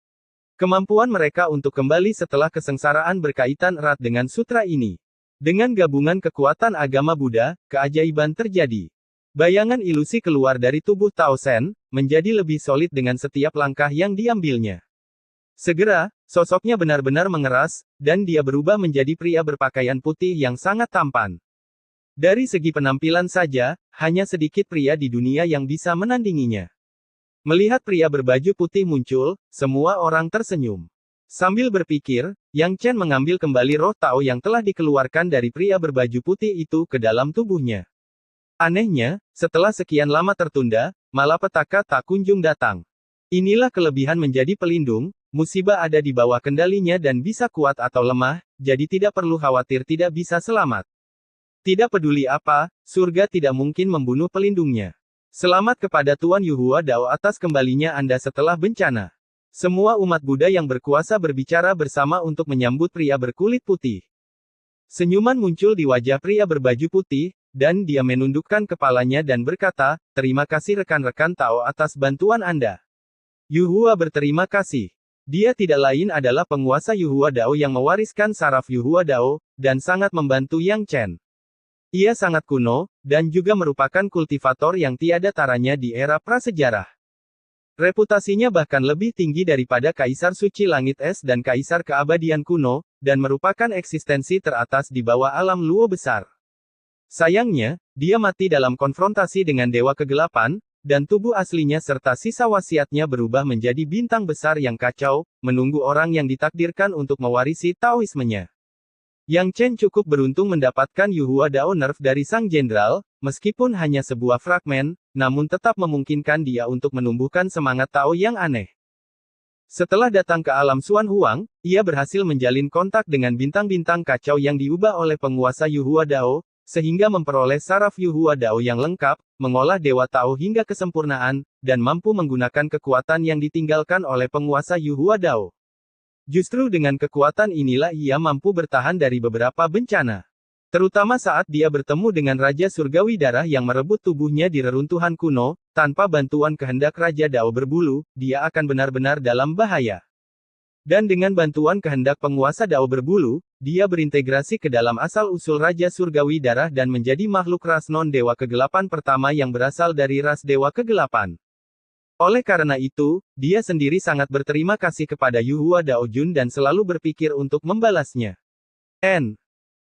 Kemampuan mereka untuk kembali setelah kesengsaraan berkaitan erat dengan sutra ini. Dengan gabungan kekuatan agama Buddha, keajaiban terjadi. Bayangan ilusi keluar dari tubuh Tao Sen, menjadi lebih solid dengan setiap langkah yang diambilnya. Segera, sosoknya benar-benar mengeras, dan dia berubah menjadi pria berpakaian putih yang sangat tampan. Dari segi penampilan saja, hanya sedikit pria di dunia yang bisa menandinginya. Melihat pria berbaju putih muncul, semua orang tersenyum. Sambil berpikir, Yang Chen mengambil kembali roh Tao yang telah dikeluarkan dari pria berbaju putih itu ke dalam tubuhnya. Anehnya, setelah sekian lama tertunda, malapetaka tak kunjung datang. Inilah kelebihan menjadi pelindung, musibah ada di bawah kendalinya dan bisa kuat atau lemah, jadi tidak perlu khawatir tidak bisa selamat. Tidak peduli apa, surga tidak mungkin membunuh pelindungnya. Selamat kepada Tuan Yuhua Dao atas kembalinya Anda setelah bencana. Semua umat Buddha yang berkuasa berbicara bersama untuk menyambut pria berkulit putih. Senyuman muncul di wajah pria berbaju putih, dan dia menundukkan kepalanya dan berkata, "Terima kasih rekan-rekan Tao atas bantuan Anda." Yuhua berterima kasih. Dia tidak lain adalah penguasa Yuhua Dao yang mewariskan saraf Yuhua Dao, dan sangat membantu Yang Chen. Ia sangat kuno, dan juga merupakan kultivator yang tiada taranya di era prasejarah. Reputasinya bahkan lebih tinggi daripada Kaisar Suci Langit Es dan Kaisar Keabadian kuno, dan merupakan eksistensi teratas di bawah alam Luo besar. Sayangnya, dia mati dalam konfrontasi dengan Dewa Kegelapan, dan tubuh aslinya serta sisa wasiatnya berubah menjadi bintang besar yang kacau, menunggu orang yang ditakdirkan untuk mewarisi Taoismenya. Yang Chen cukup beruntung mendapatkan Yuhua Dao Nerf dari Sang Jenderal, meskipun hanya sebuah fragmen, namun tetap memungkinkan dia untuk menumbuhkan semangat Tao yang aneh. Setelah datang ke alam Xuan Huang, ia berhasil menjalin kontak dengan bintang-bintang kacau yang diubah oleh penguasa Yuhua Dao, sehingga memperoleh saraf Yuhua Dao yang lengkap, mengolah Dewa Tao hingga kesempurnaan, dan mampu menggunakan kekuatan yang ditinggalkan oleh penguasa Yuhua Dao. Justru dengan kekuatan inilah ia mampu bertahan dari beberapa bencana. Terutama saat dia bertemu dengan Raja Surgawi Darah yang merebut tubuhnya di reruntuhan kuno, tanpa bantuan kehendak Raja Dao berbulu, dia akan benar-benar dalam bahaya. Dan dengan bantuan kehendak penguasa Dao berbulu, dia berintegrasi ke dalam asal-usul Raja Surgawi Darah dan menjadi makhluk ras non-dewa kegelapan pertama yang berasal dari ras dewa kegelapan. Oleh karena itu, dia sendiri sangat berterima kasih kepada Yuhua Dao Jun dan selalu berpikir untuk membalasnya.